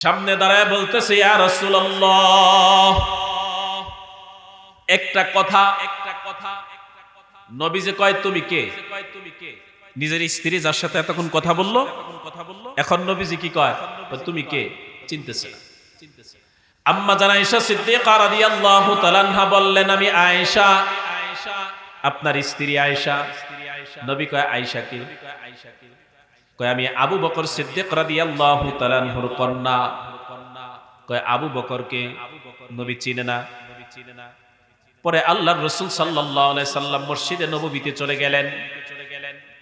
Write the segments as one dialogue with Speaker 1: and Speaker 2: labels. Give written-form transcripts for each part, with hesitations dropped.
Speaker 1: সামনে দাঁড়ায় বলতেছে, ইয়া রাসূলুল্লাহ, একটা কথা। নবীজি কয়, তুমি কে? নিজের স্ত্রী যার সাথে এতক্ষণ কথা বললো, এখন নবীজি কি কয়? তুমি কে? চিনতেছে না। আম্মা জান আয়েশা সিদ্দিকা রাদিয়াল্লাহু তাআলা আনহা বললেন, আমি আয়েশা, আপনার স্ত্রী আয়েশা। নবী কয়, আয়েশা কে? কয়, আমি আবু বকর সিদ্দিক রাদিয়াল্লাহু তাআলা আনহুর কন্যা। কয়, আবু বকর কে? নবী চিনে না। পরে আল্লাহর রাসূল সাল্লাল্লাহু আলাইহি সাল্লাম মসজিদে নববীতে চলে গেলেন,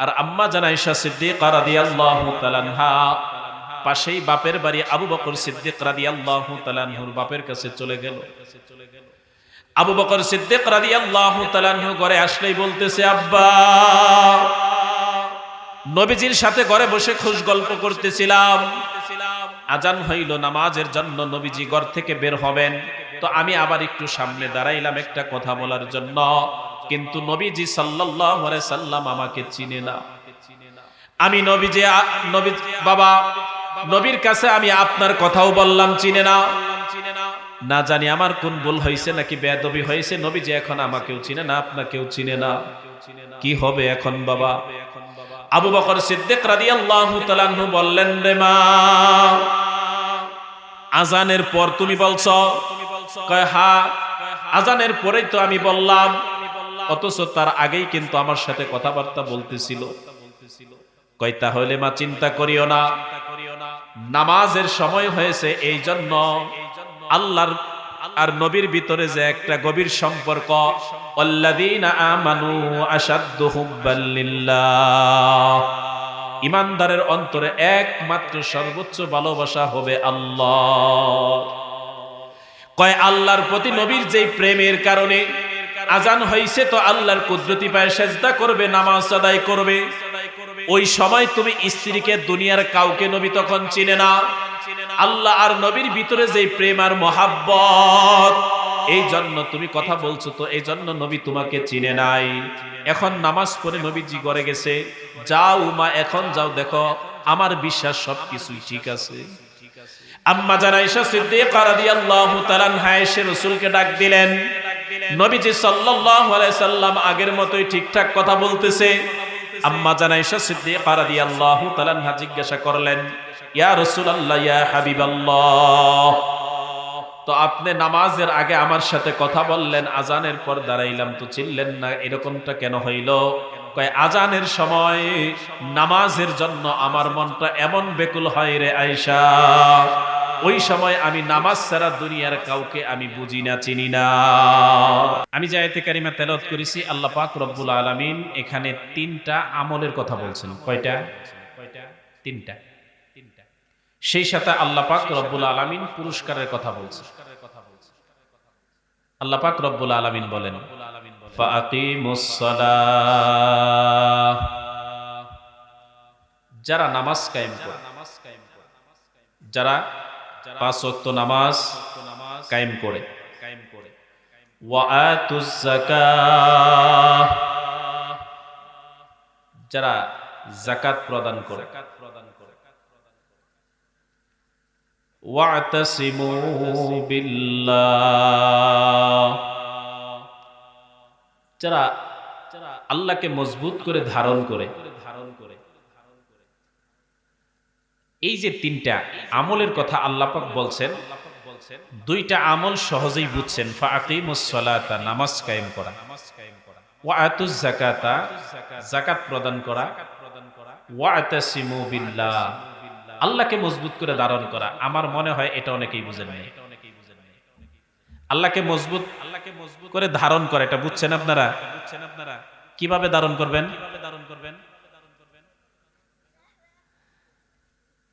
Speaker 1: আর আম্মা জান আয়েশা সিদ্দিকা রাদিয়াল্লাহু তাআলা আনহা পাশেই বাপের বাড়ি আবু বকর সিদ্দিক রাদিয়াল্লাহু তাআলা আনহুর বাপের কাছে চলে গেল। আবু বকর সিদ্দিক রাদিয়াল্লাহু তাআলা আনহু ঘরে আসলেই বলতেছে, আব্বা, নবীজির সাথে ঘরে বসে খুশ গল্প করতেছিলাম, আজান হইল নামাজের জন্য, নবীজি ঘর থেকে বের হবেন, তো আমি আবার একটু সামনে দাঁড়াইলাম একটা কথা বলার জন্য, কিন্তু নবীজি সাল্লাল্লাহু আলাইহি সাল্লাম আমাকে চিনে না। আমি নবীজি বাবা, নবীর কাছে আমি আপনার কথাও বললাম, চিনে না। না জানি আমার কোন ভুল হয়েছে নাকি বেয়াদবি হয়েছে, নবীজি এখন আমাকেও চিনে না, আপনাকেও চিনে না। কি হবে এখন বাবা? আবু বকর সিদ্দিক রাদিয়াল্লাহু তাআলা আনহু বললেন, রে মা, আজানের পর তুমি বলছো? কয়, হ্যাঁ, আজানের পরেই তো আমি বললাম, অথচ তার আগেই কিন্তু আমার সাথে কথাবার্তা বলতেছিল। কয়, তাহলে মা চিন্তা করিও না, নামাজের সময় হয়েছে, এই জন্য আল্লাহর আর নবীর ভিতরে যে একটা গভীর সম্পর্ক, আল্লাযীনা আমানু আশাদ্দু হুব্বাল লিল্লাহ, ঈমানদারের অন্তরে একমাত্র সর্বোচ্চ ভালোবাসা হবে আল্লাহ। কয়, আল্লাহর প্রতি নবীর যেই প্রেমের কারণে আজান হইছে, তো আল্লাহর কুদরতি পায়ে সেজদা করবে, নামাজ আদায় করবে। ওই সময় তুমি স্ত্রীকে দুনিয়ার কাউকে নবী তখন চিনে না। আল্লাহ আর নবীর ভিতরে যেই প্রেম আর মহাব্বত, এই জন্য তুমি কথা বলছো, তো এই জন্য নবী তোমাকে চিনে নাই। এখন নামাজ পড়ে নবীজি ঘরে গেছে, যাও মা, এখন যাও, দেখো আমার বিশ্বাস সবকিছুই ঠিক আছে। আম্মা জান আয়েশা সিদ্দিকা রাদিয়াল্লাহু তাআলা আনহা এসে রাসূলকে ডাক দিলেন। নবীজি সাল্লাল্লাহু আলাইহি সাল্লাম আগের মতোই ঠিকঠাক কথা বলতেছে। আম্মা জান আয়েশা সিদ্দিকা রাদিয়াল্লাহু তাআলা আনহা জিজ্ঞাসা করলেন, ইয়া রাসূলুল্লাহ, ইয়া হাবিবাল্লাহ, তো আপনি নামাজের আগে আমার সাথে কথা বললেন, আজানের পর দাঁড়াইলাম তো চিনলেন না, এরকমটা কেন হইল? কয়, আজানের সময় নামাজের জন্য আমার মনটা এমন বেকুল হয় রে আয়েশা, ওই সময় আমি নামাজ ছাড়া দুনিয়ার কাউকে আমি বুঝি না, চিনি না। আমি যে আয়াতে কারিমা তেলাওয়াত করেছি, আল্লাহ পাক রব্বুল আলামিন এখানে তিনটা আমলের কথা বলছেন। কয়টা? তিনটা। সেই সাথে আল্লাহ পাক রব্বুল আলামিন পুরস্কারের কথা বলছেন। আল্লাহ পাক রব্বুল আলামিন বলেন, ফাআকিমুস সালাহ, যারা নামাজ কায়েম করে, যারা 5 ওয়াক্ত নামাজ কায়েম করে, ওয়া আতুজ যাকাহ, যারা যাকাত প্রদান করে, ওয়াতাসিমু বিল্লাহ, যারা আল্লাহকে মজবুত করে ধারণ করে। এই যে তিনটা আমলের কথা আল্লাহ পাক বলছেন, দুইটা আমল সহজেই বুঝছেন। ফাআকিমুস সালাতা, নামাজ কায়েম করা, ওয়া আতুজ যাকাতা, যাকাত প্রদান করা, ওয়াতাসিমু বিল্লাহ, আল্লাহকে মজবুত করে ধারণ করা। আমার মনে হয় এটা অনেকেই বুঝেন নাই। আল্লাহকে মজবুত করে ধারণ করা, এটা বুঝছেন আপনারা? কিভাবে ধারণ করবেন?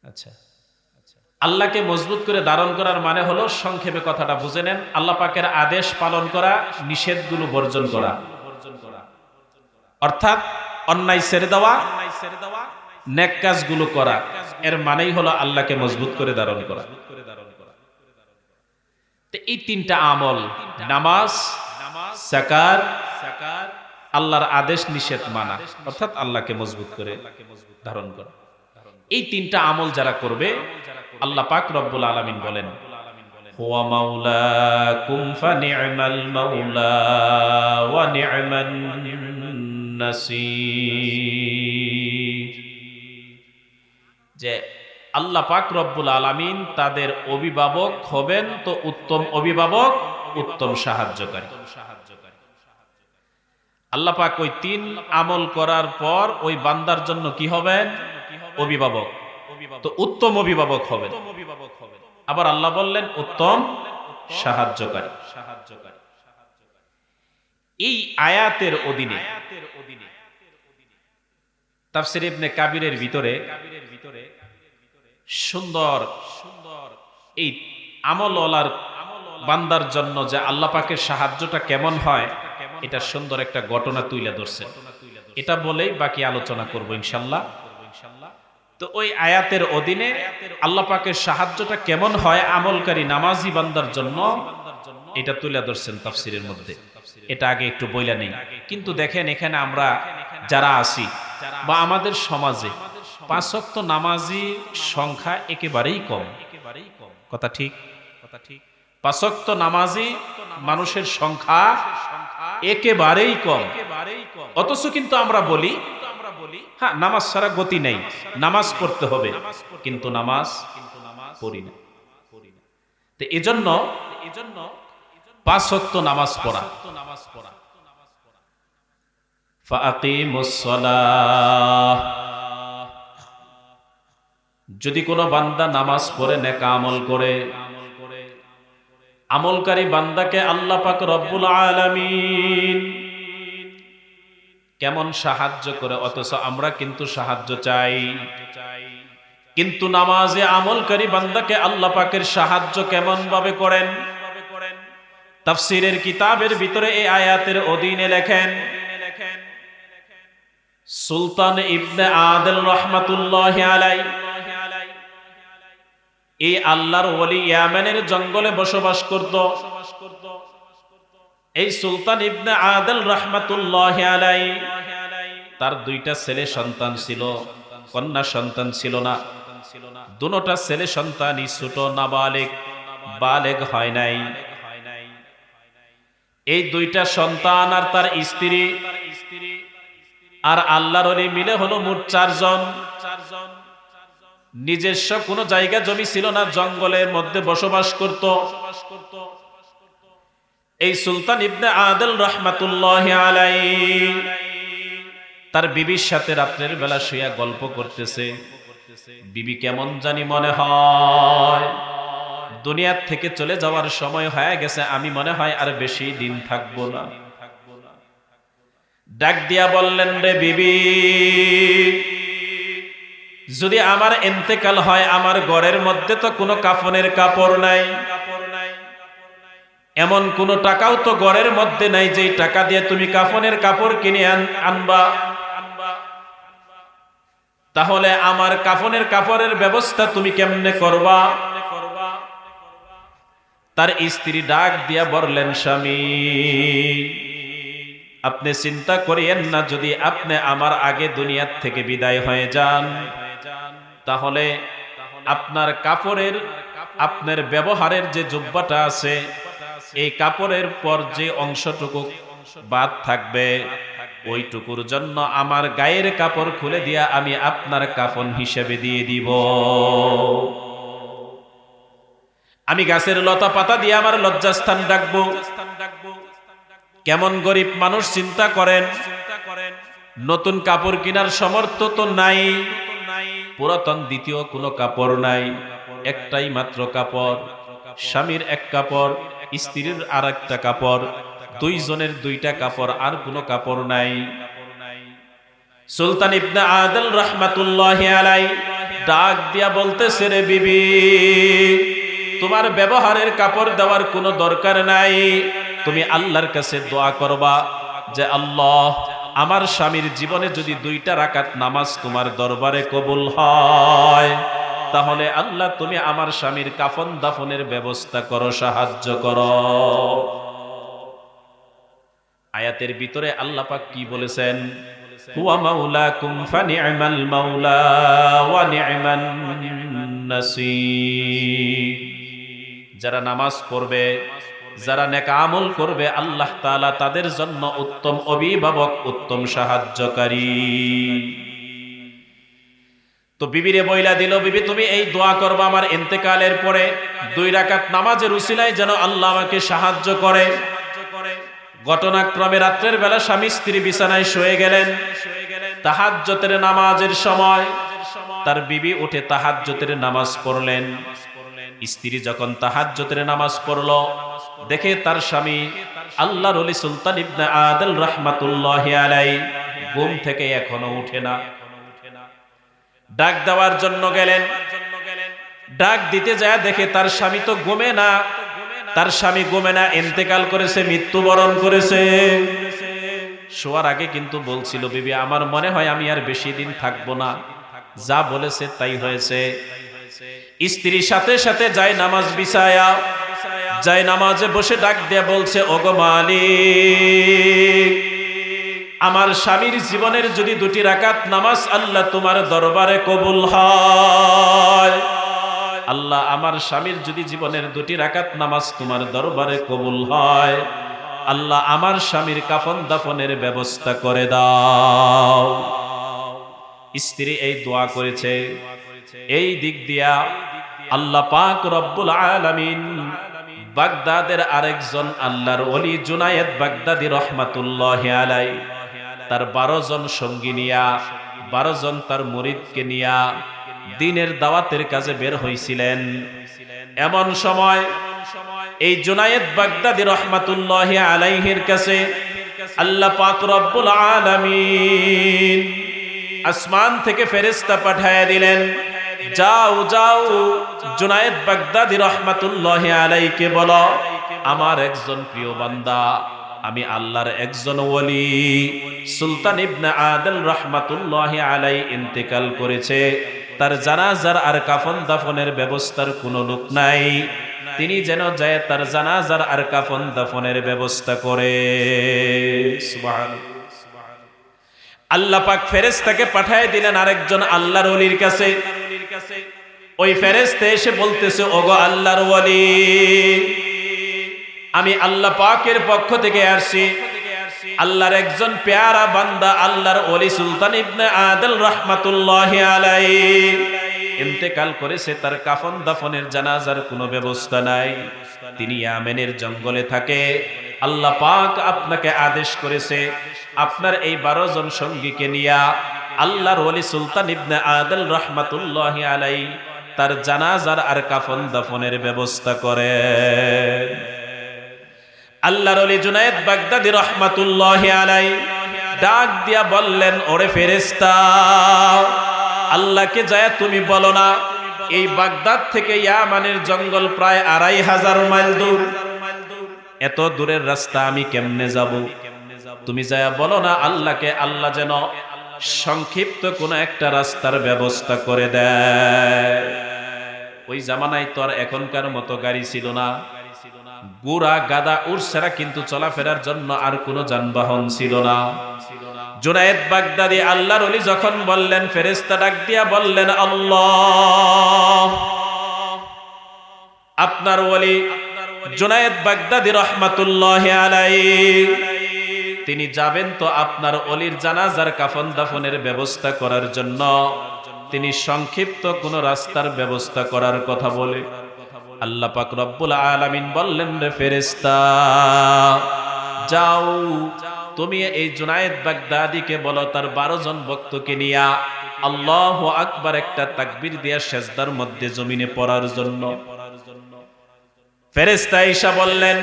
Speaker 1: আচ্ছা, আল্লাহকে মজবুত করে ধারণ করার মানে হলো, সংক্ষেপে কথাটা বুঝে নেন, আল্লাহ পাকের আদেশ পালন করা, নিষেধগুলো বর্জন করা, অর্থাৎ অন্যায় ছেড়ে দেওয়া, নেক কাজগুলো করা। এর মানেই হলো আল্লাহকে মজবুত করে ধারণ করা। এই তিনটা আমল, নামাজ, যাকাত, আল্লাহর আদেশ নিষেধ মানা, অর্থাৎ আল্লাহকে মজবুত করে ধারণ করা, এই তিনটা আমল যারা করবে, আল্লাহ পাক রব্বুল আলামিন বলেন, হুয়া মাওলাকুম ফানি'মাল মাওলা ওয়া নি'মান নাসীর। যে আল্লাহ পাক রব্বুল আলামিন তাদের অভিভাবক হবেন তো উত্তম অভিভাবক, উত্তম সাহায্যকারী। আল্লাহ পাক ওই 3 আমল করার পর ওই বান্দার জন্য কি হবেন? অভিভাবক। তো উত্তম অভিভাবক হবেন। আবার আল্লাহ বললেন উত্তম সাহায্যকারী। এই আয়াতের অধীনে তাফসীর ইবনে কাবিরের ভিতরে সুন্দর এই আমলওয়ালার বান্দার জন্য যে আল্লাহ পাকের সাহায্যটা কেমন হয়, এটা সুন্দর একটা ঘটনা তুলে ধরছেন। এটা বলেই বাকি আলোচনা করব ইনশাআল্লাহ। তো ওই আয়াতের অধীনে আল্লাহ পাকের সাহায্যটা কেমন হয় আমলকারী নামাজি বান্দার জন্য, এটা তুলে ধরছেন তাফসীরের মধ্যে। এটা আগে একটু বইলা নেই। কিন্তু দেখেন এখানে আমরা যারা আছি বা আমাদের সমাজে 5 ওয়াক্ত নামাজি সংখ্যা একেবারেই কম। কথা ঠিক? 5 ওয়াক্ত নামাজি মানুষের সংখ্যা একেবারেই কম। অথচ কিন্তু আমরা বলি, হ্যাঁ নামাজ ছাড়া গতি নেই, নামাজ পড়তে হবে, কিন্তু নামাজ পড়ি না। তো এজন্য 5 ওয়াক্ত নামাজ পড়া। ফাআকিমুস সালাহ। যদি কোনো বান্দা নামাজ পড়ে নেক আমল করে, আমলকারী বান্দাকে আল্লাহ পাক রব্বুল আলামিন কেমন সাহায্য করে, অথচ আমরা কিন্তু সাহায্য চাই। কিন্তু নামাজে আমলকারী বান্দাকে আল্লাহ পাকের সাহায্য কেমন ভাবে করেন? তাফসীরের কিতাবের ভিতরে এই আয়াতের অধীনে লেখেন, সুলতান ইবনে আদিল রাহমাতুল্লাহি আলাইহি এই আল্লাহর ওলি ইয়ামেনের জঙ্গলে বসবাস করত। এই সুলতান ইবনে আদিল রাহমাতুল্লাহি আলাইহি তার 2টা ছেলে সন্তান ছিল, কন্যা সন্তান ছিল না। দুটোটা ছেলে সন্তানই ছোট, নাবালেগ, বালেগ হয় নাই। এই 2টা সন্তান আর তার স্ত্রী আর আল্লাহর ওলি মিলে হলো মোট 4 জন। নিজস্ব কোনো জায়গা জমি ছিল না, জঙ্গলের মধ্যে বসবাস করত। এই সুলতান ইবনে আদিল রাহমাতুল্লাহি আলাইহি তার বিবির সাথে রাতের বেলা শুয়ে গল্প করতেছে। বিবি কেমন জানি মনে হয় দুনিয়া থেকে চলে যাওয়ার সময় হয়ে গেছে, আমি মনে হয় আর বেশি দিন থাকবো না। ডাক দিয়া বললেন, রে বিবি, যদি আমার ইন্তেকাল হয়, আমার ঘরের মধ্যে তো কোনো কাফনের কাপড় নাই, এমন কোন টাকাও তো ঘরের মধ্যে নাই যে টাকা দিয়ে তুমি কাফনের কাপড় কিনে আনবা। তাহলে আমার কাফনের কাপড়ের ব্যবস্থা তুমি কেমনে করবা? তার স্ত্রী ডাক দিয়া বললেন, স্বামী আপনি চিন্তা করিয়েন না, যদি আপনি আমার আগে দুনিয়া থেকে বিদায় হয়ে যান, তাহলে আপনার কাপড়ের, আপনার ব্যবহারের যে জুব্বাটা আছে, এই কাপড়ের পর যে অংশটুকু বাদ থাকবে, ওইটুকুর জন্য আমার গায়ের কাপড় খুলে দিয়া আমি আপনার কাফন হিসেবে দিয়ে দিব। আমি গাছের লতা পাতা দিয়ে আমার লজ্জাস্থান ডাকবো। কেমন গরিব মানুষ চিন্তা করেন, নতুন কাপড় কেনার সামর্থ্য তো নাই, পুরাতন দ্বিতীয় কোনো কাপড় নাই, একটাই মাত্র কাপড়, স্বামীর এক কাপড়, স্ত্রীর আর একটা কাপড়, 2 জনের 2টা কাপড়, আর কোনো কাপড় নাই। সুলতান ইবনে আদিল রাহমাতুল্লাহি আলাইহি ডাক দিয়া বলতেছে, রে বিবি, তোমার ব্যবহারের কাপড় দেওয়ার কোনো দরকার নাই, তুমি আল্লাহর কাছে দোয়া করবা যে আল্লাহ, আমার স্বামীর জীবনে যদি 2টা রাকাত নামাজ তোমার দরবারে কবুল হয়, তাহলে আল্লাহ তুমি আমার স্বামীর কাফন দাফনের ব্যবস্থা করো, সাহায্য করো। আয়াতের ভিতরে আল্লাহ পাক কি বলেছেন? হুয়া মাওলাকুম ফানি'মাল মাওলা ওয়া নি'মান নাসীর। যারা নামাজ পড়বে, যারা নেক আমল করবে, আল্লাহ তাআলা তাদের জন্য উত্তম অভিভাবক, উত্তম সাহায্যকারী। তো বিবিরে বইলা দিল, বিবি তুমি এই দোয়া করবা আমার ইন্তেকালের পরে 2 রাকাত নামাজের উসিলায় যেন আল্লাহ আমাকে সাহায্য করে। ঘটনাক্রমে রাত্রের বেলা স্বামী স্ত্রী বিছানায় শুয়ে গেলেন। তাহাজ্জুদের নামাজের সময় তার বিবি উঠে তাহাজ্জুদের নামাজ পড়লেন। স্ত্রী যখন তাহাজ্জুদের নামাজ পড়ল, দেখে তার স্বামী আল্লাহর ওলি সুলতান ইবনে আদল রাহমাতুল্লাহি আলাইহি ঘুম থেকে এখনো উঠে না। ডাক দেওয়ার জন্য গেলেন। ডাক দিতে যায় দেখে তার স্বামী তো ঘুমে না, তার স্বামী ঘুমে না, ইন্তেকাল করেছে, মৃত্যুবরণ করেছে। শোয়ার আগে কিন্তু বলছিল, বিবি আমার মনে হয় আমি আর বেশি দিন থাকবো না। যা বলেছে তাই হয়েছে। স্ত্রীর সাথে সাথে যায় নামাজ বিছায়া, যায় নামাজে বসে ডাক দিয়ে বলছে, ওগো মালিক, আমার স্বামীর জীবনের যদি 2 রাকাত নামাজ আল্লাহ তোমার দরবারে কবুল হয়, আল্লাহ আমার স্বামীর যদি জীবনের 2 রাকাত নামাজ তোমার দরবারে কবুল হয়, আল্লাহ আমার স্বামীর কাফন দাফনের ব্যবস্থা করে দাও। স্ত্রী এই দোয়া করেছে। এই দিক দিয়া আল্লাহ পাক রব্বুল আলামিন বাগদাদের আরেকজন আল্লাহর ওলি জুনায়েদ বাগদাদি রহমাতুল্লাহি আলাইহি তার 12 জন সঙ্গী নিয়া, 12 জন তার মুরিদকে নিয়া দ্বীনের দাওয়াতের কাজে বের হইছিলেন। এমন সময় এই জুনায়েদ বাগদাদি রহমাতুল্লাহি আলাইহির কাছে আল্লাহ পাক রব্বুল আলামিন আসমান থেকে ফেরেশতা পাঠায়া দিলেন, যাও যাও জুনায়েদ বাগদাদি রহমাতুল্লাহি আলাইহিকে বলো আমার একজন প্রিয় বান্দা, আমি আল্লাহর একজন ওলি সুলতান ইবনে আদল রহমাতুল্লাহি আলাইহি ইন্তেকাল করেছে, তার জানাজার আর কাফন দাফনের ব্যবস্থার কোনো লোক নাই, তিনি যেন যায় তার জানাজার আর কাফন দাফনের ব্যবস্থা করে। সুবহানাল্লাহ। আল্লাহ পাক ফেরেশতাকে পাঠিয়ে দিলেন আরেকজন আল্লাহর ওলির কাছে। ওই ফেরেশতা এসে বলতেছে, ওগো আল্লাহর ওলি, আমি আল্লাহ পাকের পক্ষ থেকে আসছি, আল্লাহর একজন পেয়ারা বান্দা আল্লাহর ওলি সুলতান ইবনে আদল রাহমাতুল্লাহি আলাইহি ইন্তেকাল করেছে, তার কাফন দাফনের জানাজার কোনো ব্যবস্থা নাই, তিনি ইয়ামেনের জঙ্গলে থাকে। আল্লাহ পাক আপনাকে আদেশ করেছে আপনার এই 12 জন সঙ্গীকে নিয়া আল্লাহর ওলি সুলতান ইবনে আদল রাহমাতুল্লাহি আলাইহি তার জানাজার আর কাফন দাফনের ব্যবস্থা করেন। আল্লাহর ওলি জুনায়েদ বাগদাদি রহমাতুল্লাহি আলাইহি ডাক দিয়া বললেন, ওরে ফেরেশতা, আল্লাহকে যায় তুমি বলো না এই বাগদাদ থেকে ইয়ামানের জঙ্গল প্রায় 2500 মাইল দূর, এত দূরের রাস্তা আমি কেমনে যাব? তুমি যায় বলো না আল্লাহকে, আল্লাহ যেন সংক্ষিপ্ত কোন একটা রাস্তার ব্যবস্থা করে দেয়। ওই জামানায় তো আর এখনকার মতো গাড়ি ছিল না, ঘোড়া গাদা উট ছাড়া কিন্তু চলাফেরার জন্য আর কোনো যানবাহন ছিল না। জুনায়েদ বাগদাদি আল্লাহর ওলি যখন বললেন, ফেরেশতা ডাক দিয়া বললেন, আল্লাহ আপনার ওলি জুনায়েদ বাগদাদি রহমাতুল্লাহি আলাইহি তিনি যাবেন তো আপনার ওলির জানাজার কাফন দাফনের ব্যবস্থা করার জন্য, তিনি সংক্ষিপ্ত কোন রাস্তার ব্যবস্থা করার কথা বলে। আল্লাহ পাক রব্বুল আলামিন বললেন, রে ফেরেশতা, যাও তুমি এই জুনায়েদ বাগদাদিকে বলো তার 12 জন ভক্তকে নিয়া আল্লাহু আকবার একটা তাকবীর দিয়া সিজদার মধ্যে জমিনে পড়ার জন্য। ফেরেশতা ঈসা বললেন,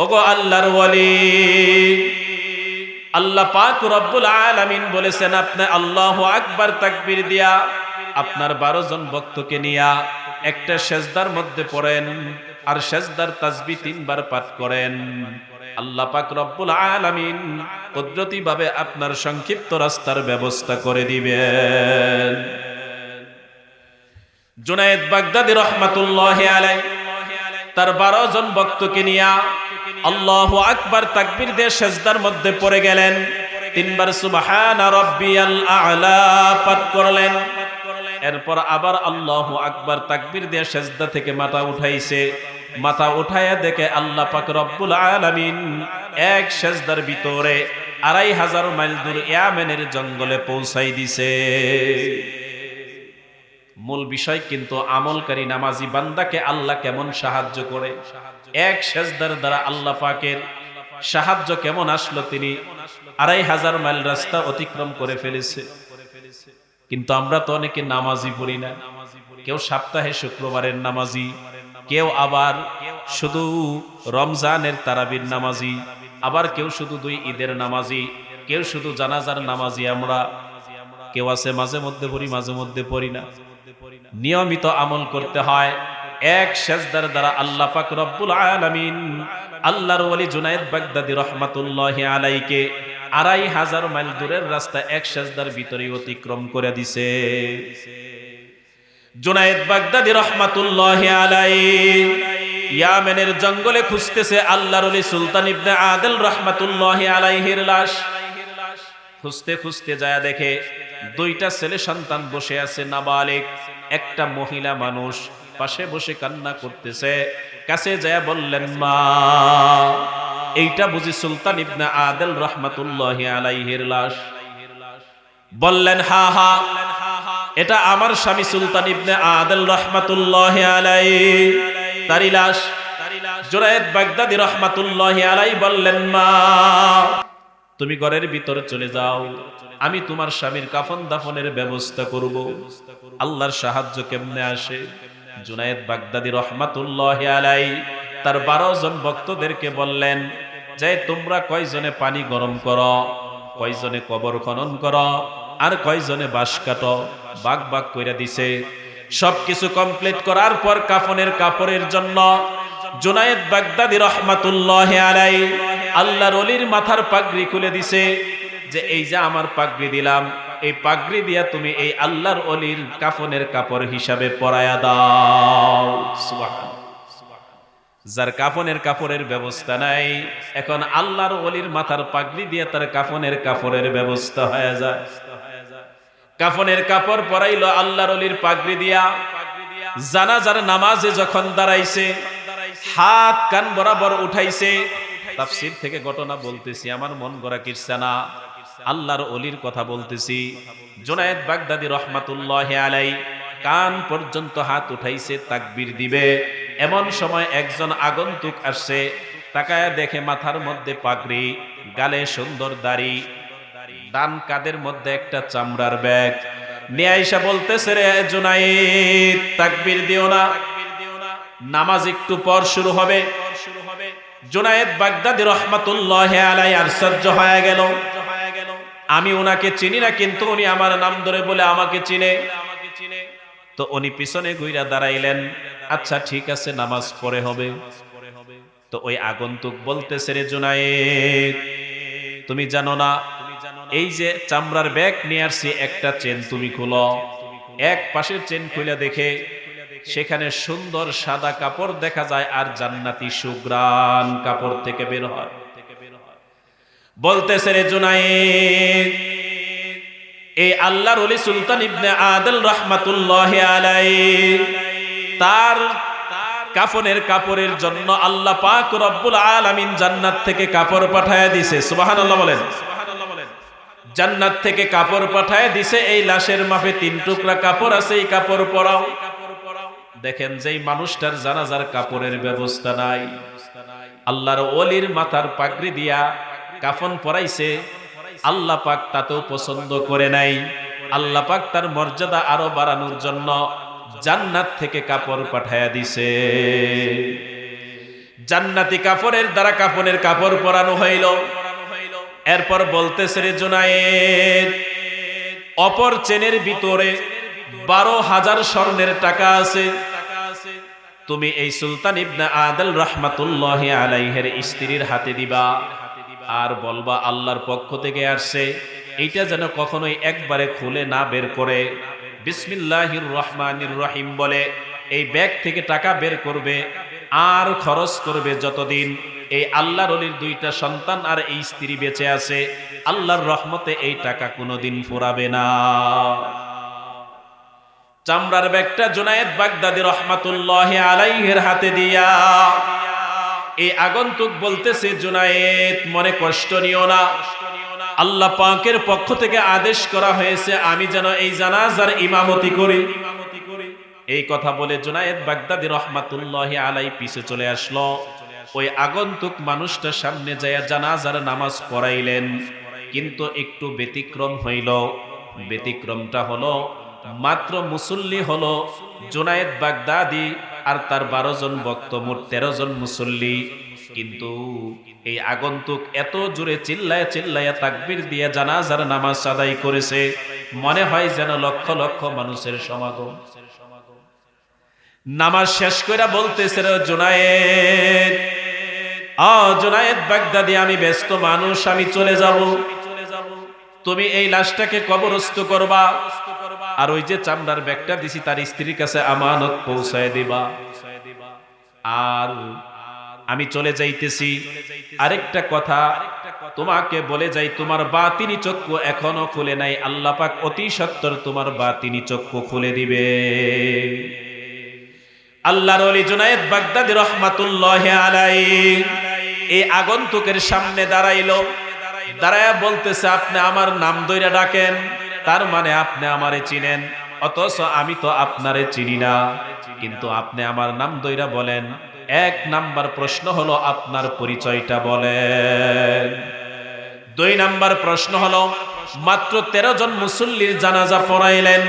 Speaker 1: ওগো আল্লাহর ওলি, আল্লাহ পাক রব্বুল আলামিন বলেছেন আপনি আল্লাহু আকবার তাকবীর দিয়া আপনার 12 জন ভক্তকে নিয়া একটা সিজদার মধ্যে পড়েন আর সিজদার তাসবিহ 3 বার পাঠ করেন। আল্লাহ পাক রব্বুল আলামিন কুদরতি ভাবে আপনার সংক্ষিপ্ত রাস্তার ব্যবস্থা করে দিবেন। জুনায়েদ বাগদাদি রহমাতুল্লাহি আলাইহি তার 12 জন ভক্তকে নিয়া আল্লাহু আকবার তাকবীর দিয়ে সিজদার মধ্যে পড়ে গেলেন। 3 বার সুবহান রাব্বিয়াল আ'লা পাঠ করলেন। এরপর আবার আল্লাহু আকবার তাকবীর দিয়ে সেজদা থেকে মাথা উঠাইছে। মাথা উঠায়া দেখে আল্লাহ পাক রব্বুল আলামিন এক সেজদার ভিতরে 2500 মাইল দূর ইয়ামেনের জঙ্গলে পৌঁছাই দিছে। মূল বিষয় কিন্তু আমলকারী নামাজি বান্দাকে আল্লাহ কেমন সাহায্য করে, এক সেজদার দ্বারা আল্লাহ পাকের সাহায্য কেমন আসলো। তিনি 2500 মাইল রাস্তা অতিক্রম করে ফেলেছে। কিন্তু আমরা তো অনেকে নামাজি পড়ি না, কেউ সপ্তাহে শুক্রবারের নামাজি, কেউ আবার শুধু রমজানের তারাবির নামাজি, আবার কেউ শুধু 2 ঈদের নামাজি, কেউ শুধু জানাজার নামাজি। আমরা কেউ আছে মাঝে মধ্যে পড়ি, মাঝে মধ্যে পড়ি না। নিয়মিত আমল করতে হয়। এক সেজদার দ্বারা আল্লাহ পাক রব্বুল আলামিন আল্লাহর ওলি জুনায়েদ বাগদাদী রহমাতুল্লাহি আলাইকে 2500 মাইল দূরের রাস্তা এক সেজদার ভিতরে অতিক্রম করে দিছে। জুনায়েদ বাগদাদী রহমাতুল্লাহি আলাইহি ইয়ামেনের জঙ্গলে খুঁজতেছে আল্লাহর ওলি সুলতান ইবনে আদেল রহমাতুল্লাহি আলাইহির লাশ। খুঁজতে খুঁজতে যায় দেখে 2টা ছেলে সন্তান বসে আছে নাবালিগ। একটা মহিলা মানুষ পাশে বসে কান্না করতেছে। কাছে যায় বললেন, মা, এইটা বুঝি সুলতান ইবনে আদেল রহমাতুল্লাহি আলাইহির লাশ? বললেন, হা হা, এটা আমার স্বামী সুলতান ইবনে আদেল রহমাতুল্লাহি আলাইহি তারই লাশ। জুনায়েদ বাগদাদী রহমাতুল্লাহি আলাইহি বললেন, মা, তুমি ঘরের ভিতরে চলে যাও, আমি তোমার স্বামীর কাফন দাফনের ব্যবস্থা করব। আল্লাহর সাহায্য কেমনে আসে? জুনায়েদ বাগদাদী রহমাতুল্লাহি আলাইহি তার 12 জন ভক্তদেরকে বললেন যে, তোমরা কয়জনে পানি গরম করো, কয়জনে কবর খনন করো, আর কয়জনে বাঁশ কাটো, ভাগ ভাগ কইরা দিছে। সবকিছু কমপ্লিট করার পর কাফনের কাপড়ের জন্য জুনায়েদ বাগদাদী রহমাতুল্লাহি আলাইহি আল্লাহর ওলির মাথার পাগড়ি খুলে দিছে, যে এই যে আমার পাগড়ি দিলাম, এই পাগড়ি দিয়া তুমি এই আল্লাহর ওলির কাফনের কাপড় হিসাবে পরায়া দাও। সুবহানাল্লাহ। যার কাফনের কাপড়ের ব্যবস্থা নাই, এখন আল্লাহর ওলির মাথার পাগড়ি দিয়ে তার কাফনের কাপড়ের ব্যবস্থা হয়ে যায়। কাফনের কাপড় পরাইলো আল্লাহর ওলির পাগড়ি দিয়া। জানাজার নামাজে যখন দাঁড়াইছে, হাত কান বরাবর উঠাইছে। তাফসীর থেকে ঘটনা বলতেছি, আমার মন গড়া কিরসা না, আল্লাহর ওলির কথা বলতেছি। জুনায়েদ বাগদাদী রহমাতুল্লাহি আলাইহি কান পর্যন্ত হাত উঠাইছে, তাকবীর দিবে। এমন সময় একজন আগন্তুক আসছে, তাকায়া দেখে মাথার মধ্যে পাগড়ি, গালে সুন্দর দাড়ি, ডান কাঁধের মধ্যে একটা চামড়ার ব্যাগ নিয়ে আইসা বলতেছে, রে জুনায়েদ, তাকবীর দিও না, নামাজ একটু পর শুরু হবে। জুনায়েদ বাগদাদী রহমাতুল্লাহি আলাইহি আশ্চর্য হয়ে গেল। আমি ওনাকে চিনি না, কিন্তু উনি আমার নাম ধরে বলে আমাকে চিনে। তো উনি পিছনে ঘুরে দাঁড়াইলেন। আচ্ছা ঠিক আছে, নামাজ পড়ে হবে। তো ওই আগন্তুক বলতেছে, রে জুনায়েদ, তুমি জানো না এই যে চামড়ার ব্যাগ নিয়ে আসছি, একটা চেন তুমি খুলো। এক পাশের চেন খুলে দেখে সেখানে সুন্দর সাদা কাপড় দেখা যায়, আর জান্নাতি সুঘ্রাণ কাপড় থেকে বের হয়। বলতেছে, রে জুনায়েদ, এই আল্লাহর ওলি সুলতান ইবনে আদেল রহমাতুল্লাহি আলাইহি তার কাফনের কাপড়ের জন্য আল্লাহ পাক রব্বুল আলামিন জান্নাত থেকে কাপড় পাঠায় দিছে। সুবহানাল্লাহ বলেন। জান্নাত থেকে কাপড় পাঠায় দিছে, এই লাশের মাপে 3 টুকরা কাপড় আছে, এই কাপড় পরাও। দেখেন, যেই মানুষটার জানাজার কাপড়ের ব্যবস্থা নাই, আল্লাহর ওলির মাথার পাগড়ি দিয়া কাফন পরাইছে, আল্লাহ পাক তাতেও পছন্দ করে নাই। আল্লাহ পাক তার মর্যাদা আরো বাড়ানোর জন্য জান্নাত থেকে কাপড় পাঠায়া দিছে। জান্নাতি কাপড়ের দ্বারা কাফনের কাপড় পরানো হইল। এরপর বলতেছে, রে জুনায়েদ, অপর চেনের ভিতরে 12,000 স্বর্ণের টাকা আছে। তুমি এই সুলতান ইবনে আদেল রহমাতুল্লাহি আলাইহির স্ত্রীর হাতে দিবা, আর বলবা আল্লাহর পক্ষ থেকে আসছে, এইটা যেন কখনোই একবারে খুলে না বের করে বিসমিল্লাহির রহমানির রহিম বলে এই ব্যাগ থেকে টাকা বের করবে, আর খরচ করবে যতদিন এই আল্লাহর ওলির 2টা সন্তান আর এই স্ত্রী বেঁচে আছে। আল্লাহর রহমতে এই টাকা কোনোদিন ফুরাবে না। চামড়ার ব্যাগটা জুনায়েদ বাগদাদী রহমাতুল্লাহি আলাইহির হাতে দিয়া এই আগন্তুক বলতেছে, জুনায়েদ মনে কষ্ট নিও না, আল্লাহ পাকের পক্ষ থেকে আদেশ করা হয়েছে আমি যেন এই জানাজার ইমামতি করি। এই কথা বলে জুনায়েদ বাগদাদী রহমাতুল্লাহি আলাইহি পিছে চলে আসলো। ওই আগন্তুক মানুষটার সামনে যায় জানাজার নামাজ পড়াইলেন, কিন্তু একটু ব্যতিক্রম হইল। ব্যতিক্রমটা হলো মাত্র মুসল্লি হলো জুনায়েদ বাগদাদী আর তার 12 জন ভক্ত, মোট 13 জন মুসল্লি। কিন্তু এই আগন্তুক এত জোরে চিল্লায় চিল্লায় তাকবীর দিয়ে জানাজার নামাজ আদায় করেছে, মনে হয় যেন লক্ষ লক্ষ মানুষের সমাগম। নামাজ শেষ করে বলতেছে, জুনায়েদ, জুনায়েদ বাগদাদী, আমি ব্যস্ত মানুষ, আমি চলে যাব, তুমি এই লাশটাকে কবরস্থ করবা, আর ওই যে চামড়ার ব্যাগটা দিছি তার স্ত্রীর কাছে আমানত পৌঁছায় দিবা, আর আমি চলে যাইতেছি। আরেকটা কথা তোমাকে বলে যাই, তোমার বাতিনি চক্ষু এখনো খুলে নাই, আল্লাহ পাক অতি সত্বর তোমার বাতিনি চক্ষু খুলে দিবে। আল্লাহর ওলি জুনায়েদ বাগদাদী রহমাতুল্লাহি আলাইহি এই আগন্তুকের সামনে দাঁড়াইলো, দাঁড়ায়া বলতেছে, আপনি আমার নাম ধইরা ডাকেন, তার মানে আপনি আমারে চিনেন, অথচ আমি তো আপনারে চিনি না, কিন্তু আপনি আমার নাম ধইরা বলেন। 1 নাম্বার প্রশ্ন হলো আপনার পরিচয়টা বলেন। 2 নাম্বার প্রশ্ন হলো, মাত্র 13 জন মুসল্লির জানাজা পড়াইলেন,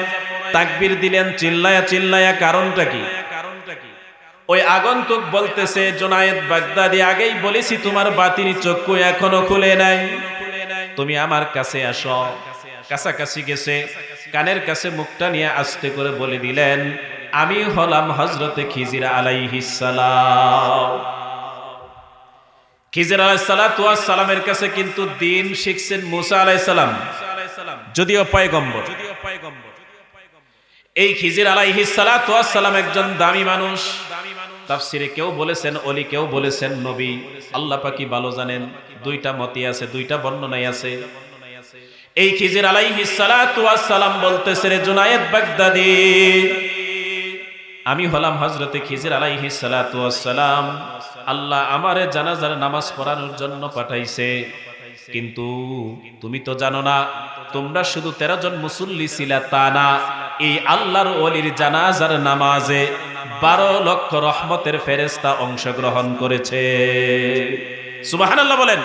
Speaker 1: তাকবীর দিলেন চিল্লায়া চিল্লায়া, কারণটা কি? ওই আগন্তুক বলতেছে, জুনায়েদ বাগদাদী, আগেই বলেছি তোমার বাতিনি চক্ষু এখনো খুলে নাই, তুমি আমার কাছে আসো। কাছাকাছি গেছে, কানের কাছে মুখটা নিয়ে আস্তে করে বলে দিলেন, আমি হলাম হযরতে খিজির আলাইহিস সালাম। খিজির আলাইহিস সালাতু ওয়াস সালামের কাছে কিন্তু দ্বীন শিখছেন মুসা আলাইহিস সালাম, যদিও পয়গম্বর। এই খিজির আলাইহিস সালাতু ওয়াস সালাম একজন দামি মানুষ। তাফসিরে কেউ বলেছেন ওলি, কেউ বলেছেন নবী, আল্লাহ পাকই ভালো জানেন। 2টা মতই আছে, 2টা বর্ণনাই আছে। এই খিজির আলাইহিস সালাতু ওয়াস সালাম বলতেছে, রে জুনায়েদ বাগদাদী, আমি হলাম হযরতে খিজির আলাইহিস সালাতু ওয়াস সালাম, আল্লাহ আমারে জানাজার নামাজ পড়ানোর জন্য পাঠাইছে, কিন্তু তুমি তো জানো না, তোমরা শুধু 13 জন মুসল্লি ছিলা তা না, এই আল্লাহর ওলির জানাজার নামাজে 12 লক্ষ রহমতের ফেরেশতা অংশগ্রহণ করেছে। সুবহানাল্লাহ বলেন।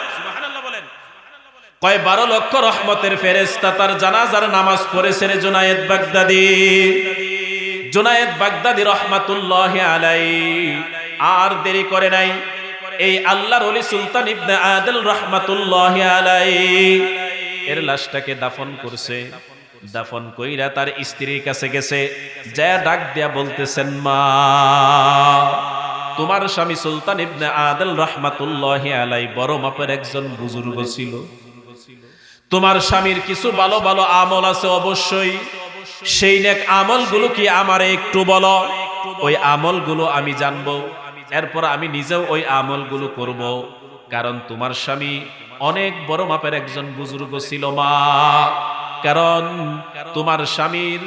Speaker 1: কয় 12 লক্ষ রহমতের ফেরেশতা তার জানাজার নামাজ পড়েছে রে জুনায়েদ বাগদাদী। জুনায়েদ বাগদাদী রহমাতুল্লাহি আলাইহি আর দেরি করে নাই, এই আল্লাহর ওলি সুলতান ইবনে আদিল রহমাতুল্লাহি আলাইহি এর লাশটাকে দাফন করছে। দাফন কইরা তার স্ত্রীর কাছে গেছে, যা ডাক দিয়া বলতেছেন, মা, তোমার স্বামী সুলতান ইবনে আদিল রহমাতুল্লাহি আলাইহি বড় মাপের একজন বুজুর্গ ছিল, তোমার স্বামীর কিছু ভালো ভালো আমল আছে, অবশ্যই সেই নেক আমলগুলো কি আমারে একটু বলো, ওই আমলগুলো আমি জানবো, এরপর আমি নিজেও ওই আমলগুলো করব, কারণ তোমার স্বামী অনেক বড় মাপের একজন বুজুর্গ ছিল মা, কারণ তোমার স্বামীর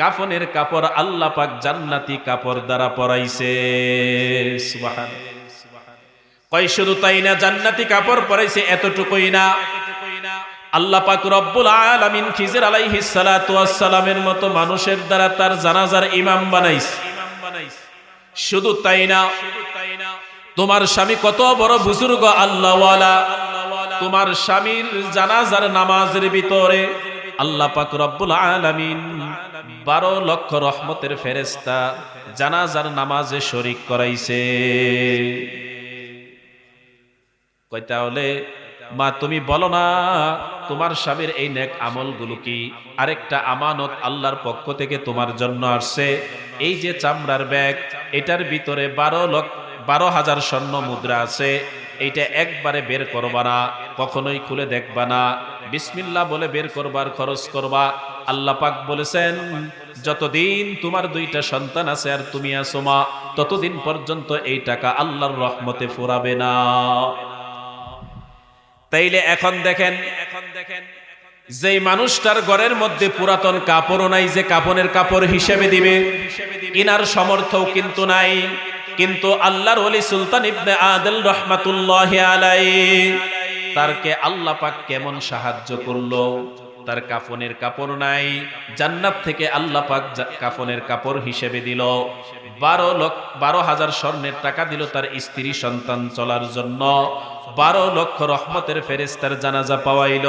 Speaker 1: কাফনের কাপড় আল্লাহ পাক জান্নাতি কাপড় দ্বারা পরাইছে। সুবহানাল্লাহ। কয় শুধু তাই না, জান্নাতি কাপড় পরাইছে এতটুকুই না, আল্লাহ পাক রব্বুল আলামিন খিজির আলাইহিস সালাতু ওয়াস সালামের মতো মানুষের দ্বারা তার জানাজার ইমাম বানাইছে। শুধু তাই না, তোমার স্বামী কত বড় বুজুর্গ আল্লাহওয়ালা, তোমার স্বামীর জানাজার নামাজের ভিতরে আল্লাহ পাক রব্বুল আলামিন 12 লক্ষ রহমতের ফেরেশতা জানাজার নামাজে শরীক করাইছে। কই তাহলে মা তুমি বলো না, তোমার স্বামীর এই নেক আমলগুলো কি আরেকটা আমানত আল্লাহর পক্ষ থেকে তোমার জন্য আসছে। এই যে চামড়ার ব্যাগ, এটার ভিতরে 12,000 স্বর্ণ মুদ্রা আছে, এইটা একবারে বের করবা না, কখনোই খুলে দেখবা না, বিসমিল্লাহ বলে বের করবার খরচ করবা। আল্লাহ পাক বলেছেন, যতদিন তোমার 2টা সন্তান আছে আর তুমি আছো মা, ততদিন পর্যন্ত এই টাকা আল্লাহর রহমতে ফুরাবে না। তাইলে এখন দেখেন যেই মানুষটার ঘরের মধ্যে পুরাতন কাপড়ও নাই, যে কাপনের কাপড় হিসেবে দিবে, কিনার সামর্থ্যও কিন্তু নাই, কিন্তু আল্লাহর ওলি সুলতান ইবনে আদল রহমাতুল্লাহি আলাইহি তারকে আল্লাহ পাক কেমন সাহায্য করলো। তার কাফনের কাপড় নাই, জান্নাত থেকে আল্লাহ পাক কাফনের কাপড় হিসেবে দিল। 12,000 স্বর্ণের টাকা দিল তার স্ত্রী সন্তান চলার জন্য। 12 লক্ষ রহমতের ফেরেশতার জানাজা পাওয়াইল।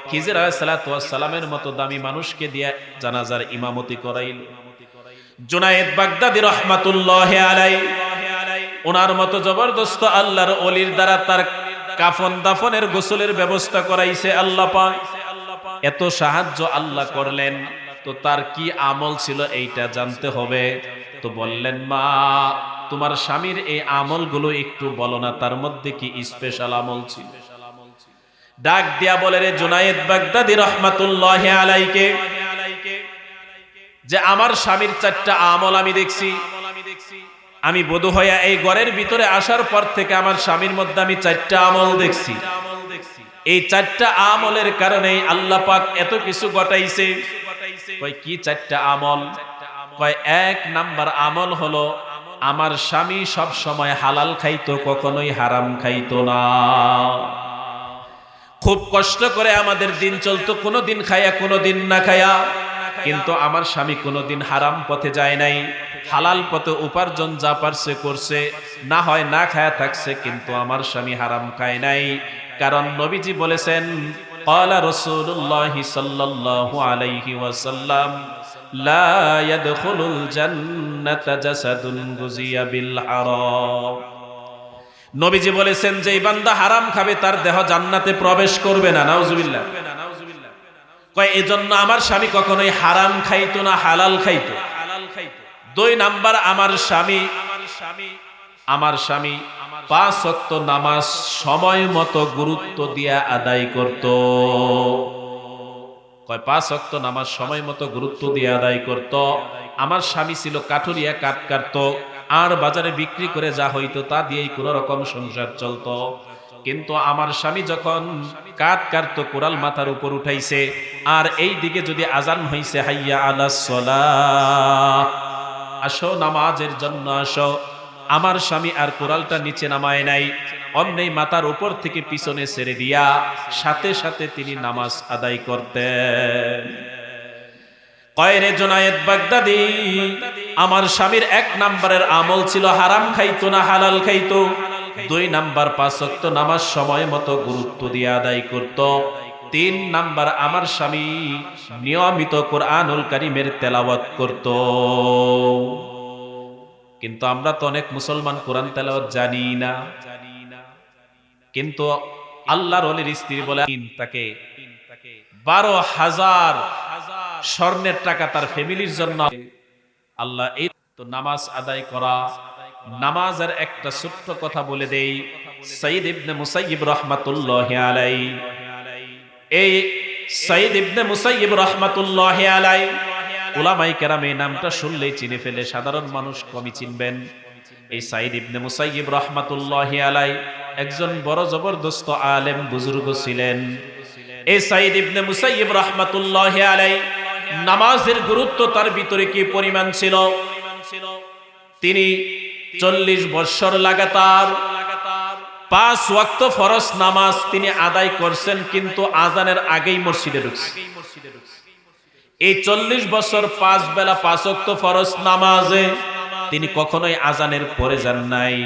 Speaker 1: খিজির আলাইহিস সালাতু ওয়াস সালামের মতো দামি মানুষকে দিয়ে জানাজার ইমামতি করাইল। জুনায়েদ বাগদাদী রাহমাতুল্লাহি আলাইহি ওনার মতো জবরদস্ত আল্লাহর ওলির দ্বারা তার কাফন দাফনের গোসলের ব্যবস্থা করাইছে আল্লাহ পাক। এত সাহায্য আল্লাহ করলেন, তো তার কি আমল ছিল এইটা জানতে হবে। তো বললেন, মা তোমার স্বামীর এই আমলগুলো একটু বলো না, তার মধ্যে কি স্পেশাল আমল ছিল। ডাক দিয়া বলে, রে জুনায়েদ বাগদাদী রাহমাতুল্লাহি আলাইহি, যে আমার স্বামীর 4টা আমল আমি দেখছি। আমি বধূ হইয়া এই ঘরের ভিতরে আসার পর থেকে আমার স্বামীর মধ্যে আমি 4টা আমল দেখছি। এই 4টা আমলের কারণেই আল্লাহ পাক এত কিছু ঘটাইছে। কয় কি 4টা আমল? কয় 1 নাম্বার আমল হলো আমার স্বামী সব সময় হালাল খাইতো, কখনোই হারাম খাইতো না। খুব কষ্ট করে আমাদের দিন চলতো, কোনোদিন খায়া কোনোদিন না খায়া, কিন্তু আমার স্বামী কোনোদিন হারাম পথে যায় নাই। হালাল পথে উপার্জন যা পারছে করছে, না হয় না খায়া থাকছে, কিন্তু আমার স্বামী হারাম খায় নাই। কারণ নবীজি বলেছেন, ক্বালা রাসূলুল্লাহ সাল্লাল্লাহু আলাইহি ওয়াসাল্লাম, লা ইয়াদখুলুল জান্নাতা জাসাদুন গুজিয়া বিল হারাম। নবীজি বলেছেন, যে বান্দা হারাম খাবে তার দেহ জান্নাতে প্রবেশ করবে না। নাউজুবিল্লাহ। কয় এজন্য আমার স্বামী কখনোই হারাম খাইতো না, হালাল খাইতো। 2 নাম্বার, আমার স্বামী 5 ওয়াক্ত নামাজ সময় মতো গুরুত্ব দিয়া আদায় করত। কয় 5 ওয়াক্ত নামাজ সময় মতো গুরুত্ব দিয়ে আদায় করত। আমার স্বামী ছিল কাঠুরিয়া, কাঠ কাটতো, আর বাজারে বিক্রি করে যা হইতো তা দিয়েই কোন রকম সংসার চলতো। কিন্তু আমার স্বামী যখন কাঠ কাটতো, কোরাল মাথার উপর উঠাইছে, আর এই দিকে যদি আজান হইছে, হাইয়া আলাস সালাহ, আসো নামাজের জন্য আসো, আমার স্বামী আর কোরালটা নিচে নামায় নাই, অমনি মাথার উপর থেকে পিছনে ছেড়ে দিয়া সাথে সাথে তিনি নামাজ আদায় করতেন। কয়রে জুনায়েদ বাগদাদী, আমার স্বামীর 1 নাম্বারের আমল ছিল হারাম খাইতো না, হালাল খাইতো। 2 নাম্বার 5 ওয়াক্ত নামাজ সময় মতো গুরুত্ব দিয়ে আদায় করত। 3 নাম্বার, আমার স্বামী নিয়মিত কোরআনুল কারীমের তেলাওয়াত করত। কিন্তু আমরা তো অনেক মুসলমান কোরআন তেলাওয়াত জানি না। কিন্তু আল্লাহর ওলির স্ত্রী বলে তাকে 12,000 স্বর্ণের টাকা তার ফ্যামিলির জন্য আল্লাহ। এই তো নামাজ আদায় করা। নামাজের একটা ছোট্ট কথা বলে দেই। সাইদ ইবনে মুসাইয়িব রাহমাতুল্লাহি আলাইহি, এই সাইদ ইবনে মুসাইয়িব রাহমাতুল্লাহি আলাইহি, উলামায়ে কেরাম এই নামটা শুনলেই চিনে ফেলে, সাধারণ মানুষ কমই চিনবেন। এই সাইদ ইবনে মুসাইয়িব রাহমাতুল্লাহি আলাইহি একজন বড় জবরদস্ত আলেম বুজুর্গ ছিলেন। এই সাইদ ইবনে মুসাইয়িব রাহমাতুল্লাহি আলাইহি নামাজের গুরুত্ব তার ভিতরে কি পরিমাণ ছিল। তিনি 40 বছর লাগাতার 5 ওয়াক্ত ফরজ নামাজ তিনি আদায় করছেন, কিন্তু আজানের আগেই মসজিদে ঢুকছেন। এই 40 বছর 5 বেলা 5 ওয়াক্ত ফরজ নামাজে তিনি কখনোই আজানের পরে যান নাই।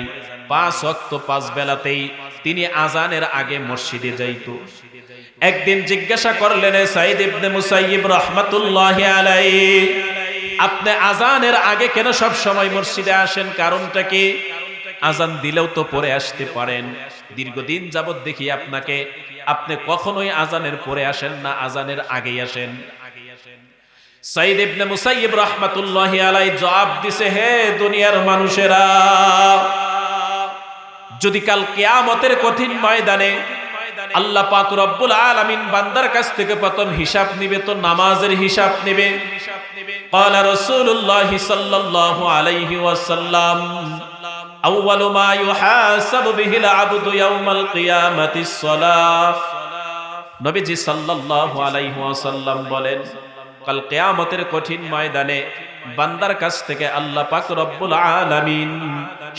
Speaker 1: 5 ওয়াক্ত 5 বেলাতেই তিনি আজানের আগে মসজিদে যাইত। একদিন জিজ্ঞাসা করলেন, সাইদ ইবনে মুসাইয়িব রাহমাতুল্লাহি আলাইহি, আপনি আজানের আগে কেন সব সময় মসজিদে আসেন, কারণটা কি? আজান দিলেও তো পরে আসতে পারেন। দীর্ঘদিন যাবত দেখি আপনাকে, আপনি কখনোই আজানের পরে আসেন না, আজানের আগেই আসেন। সাইদ ইবনে মুসাইয়িব রাহমাতুল্লাহি আলাইহি জবাব দিছে, হে দুনিয়ার মানুষেরা, যদি কাল কিয়ামতের কঠিন ময়দানে আল্লাহ পাক রব্বুল আলামিন বান্দার কাছ থেকে প্রথম হিসাব নিবে, তো নামাজের হিসাব নিবে। ক্বালা রাসূলুল্লাহ সাল্লাল্লাহু আলাইহি ওয়াসাল্লাম, আউয়ালু মা ইউহাসাবু বিহিল আবদু ইয়াউমাল কিয়ামাতিস সালাহ। নবীজি সাল্লাল্লাহু আলাইহি ওয়াসাল্লাম বলেন, কাল কিয়ামতের কঠিন ময়দানে বান্দার কাছ থেকে আল্লাহ পাক রব্বুল আলামিন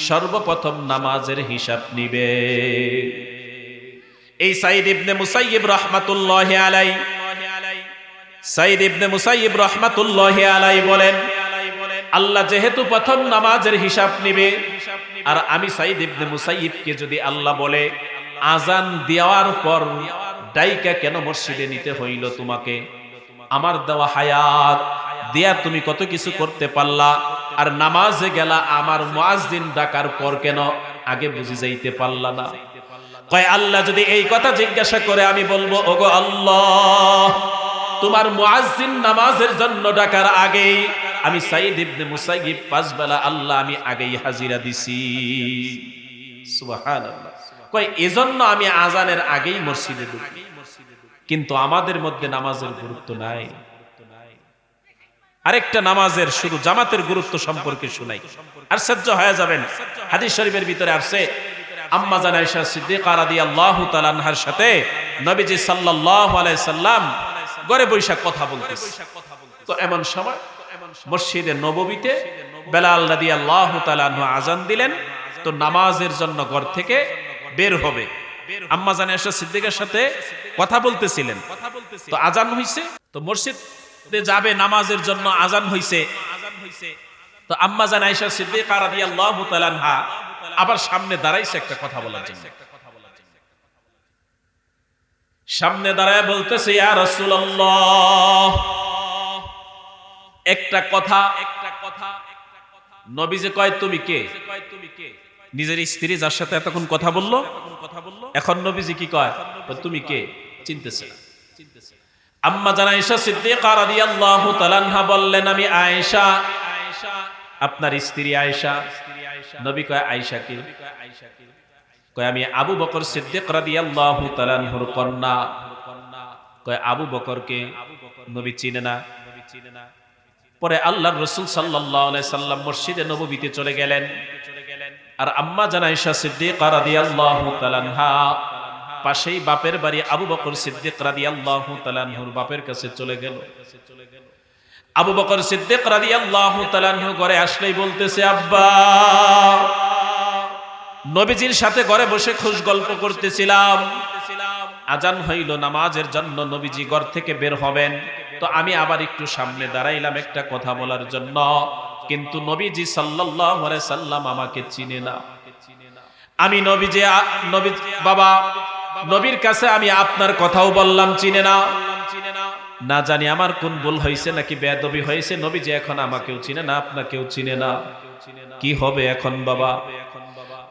Speaker 1: সর্বপ্রথম নামাজের হিসাব নিবে। এই সাঈদ ইবনে মুসাইয়িব রাহমাতুল্লাহি আলাইহি, সাঈদ ইবনে মুসাইয়িব রাহমাতুল্লাহি আলাইহি বলেন, আল্লাহ যেহেতু প্রথম নামাজের হিসাব নিবে, আর আমি সাঈদ ইবনে মুসাইয়িবকে যদি আল্লাহ বলে আজান দেওয়ার পর ডাইকা কেন মসজিদে নিতে হইল তোমাকে, আমার দেওয়া হায়াত দিয়া তুমি কত কিছু করতে পারলা, আর নামাজে গেলা আমার মুয়াজ্জিন ডাকার পর কেন আগে বুঝে যাইতে পারলা না? কয় আল্লাহ যদি এই কথা জিজ্ঞাসা করে আমি বলবো, ওগো আল্লাহ, তোমার মুয়াজ্জিন নামাজের জন্য ডাকার আগেই আমি সাঈদ ইবনে মুসাইয়িব পাঁচ বেলা আল্লাহ আমি আগেই হাজিরা দিছি। সুবহানাল্লাহ। কয় এজন্য আমি আজানের আগেই মসজিদে ঢুকি। কিন্তু আমাদের মধ্যে নামাজের গুরুত্ব নাই। আরেকটা নামাজের শুধু জামাতের গুরুত্ব সম্পর্কে শুনাই, আর সহ্য হয়ে যাবেন। হাদিস শরীফের ভিতরে আছে, আম্মা জান আয়েশা সিদ্দিকা রাদিয়াল্লাহু তাআলা আনহার সাথে নবীজি সাল্লাল্লাহু আলাইহি সাল্লাম ঘরে বৈশা কথা বলতেছে। তো এমন সময় মসজিদে নববীতে বেলাল রাদিয়াল্লাহু তাআলা আনহু আজান দিলেন। তো নামাজের জন্য ঘর থেকে বের হবে, আম্মা জান আয়েশা সিদ্দিকার সাথে কথা বলতেছিলেন। তো আজান হইছে, তো মসজিদে যাবে নামাজের জন্য, আজান হইছে। তো আম্মা জান আয়েশা সিদ্দিকা রাদিয়াল্লাহু তাআলা আনহা আবার সামনে দাঁড়াইছে একটা কথা বলার জন্য। সামনে দাঁড়ায় বলতেছে, ইয়া রাসূলুল্লাহ, একটা কথা। নবীজি কয় তুমি কে? নিজের স্ত্রী যার সাথে এতক্ষণ কথা বললো, এখন নবীজি কি কয়, তুমি কে? চিনতেছে না। আম্মা জান আয়েশা সিদ্দিকা রাদিয়াল্লাহু তাআলা আনহা বললেন, আমি আয়েশা, আপনার স্ত্রী আয়েশা। নবী কয় আয়েশা কে? কয় আমি আবু বকর সিদ্দিক রাদিয়াল্লাহু তাআলা আনহুর কন্যা। কয় আবু বকর কে? নবী চিনে না। পরে আল্লাহর রাসূল সাল্লাল্লাহু আলাইহি সাল্লাম মসজিদে নববীতে চলে গেলেন, আর আম্মা জান আয়েশা সিদ্দিকা রাদিয়াল্লাহু তাআলা আনহা পাশেই বাপের বাড়ি আবু বকর সিদ্দিক রাদিয়াল্লাহু তাআলা আনহুর বাপের কাছে চলে গেল। আবু বকর সিদ্দিক রাদিয়াল্লাহু তাআলা আনহু ঘরে আসলেই বলতেছে, আব্বা, নবীজির সাথে ঘরে বসে খুশ গল্প করতেছিলাম, আজান হইল নামাজের জন্য, নবীজি ঘর থেকে বের হবেন। তো আমি আবার একটু সামনে দাঁড়াইলাম একটা কথা বলার জন্য, কিন্তু নবীজি সাল্লাল্লাহু আলাইহি সাল্লাম আমাকে চিনে না। আমি নবীজি বাবা, নবীর কাছে আমি আপনার কথাও বললাম, চিনে না। না জানি আমার কোন ভুল হয়েছে নাকি বেয়াদবি হয়েছে, নবীজি এখন আমাকেও চিনে না, আপনাকেও চিনে না। কি হবে এখন বাবা?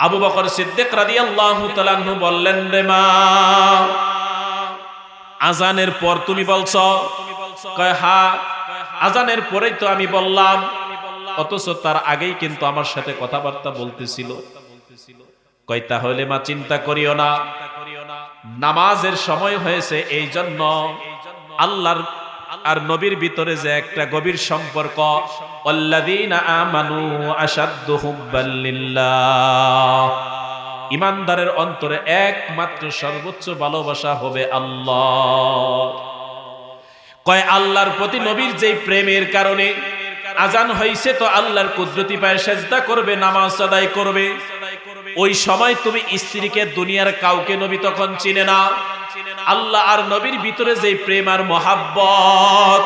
Speaker 1: আবু বকর সিদ্দিক রাদিয়াল্লাহু তাআলা আনহু বললেন, রে মা, আজানের পর তুমি বলছো? কয় হ্যাঁ, আজানের পরেই তো আমি বললাম, অথচ তার আগেই কিন্তু আমার সাথে কথাবার্তা বলতেছিল। কয় তাহলে মা চিন্তা করিও না, নামাজের সময় হয়েছে, এই জন্য আল্লাহর আর নবীর ভিতরে যে একটা গভীর সম্পর্ক, আল্লাযীনা আমানু আশাদ্দু হুব্বাল লিল্লাহ, ঈমানদারের অন্তরে একমাত্র সর্বোচ্চ ভালোবাসা হবে আল্লাহ। কয় আল্লাহর প্রতি নবীর যেই প্রেমের কারণে আজান হইছে, তো আল্লাহর কুদরতি পায়ে সেজদা করবে, নামাজ আদায় করবে। ওই সময় তুমি স্ত্রীকে দুনিয়ার কাউকে নবী তখন চিনে না। আল্লাহ আর নবীর ভিতরে যে প্রেম আর মহাব্বত,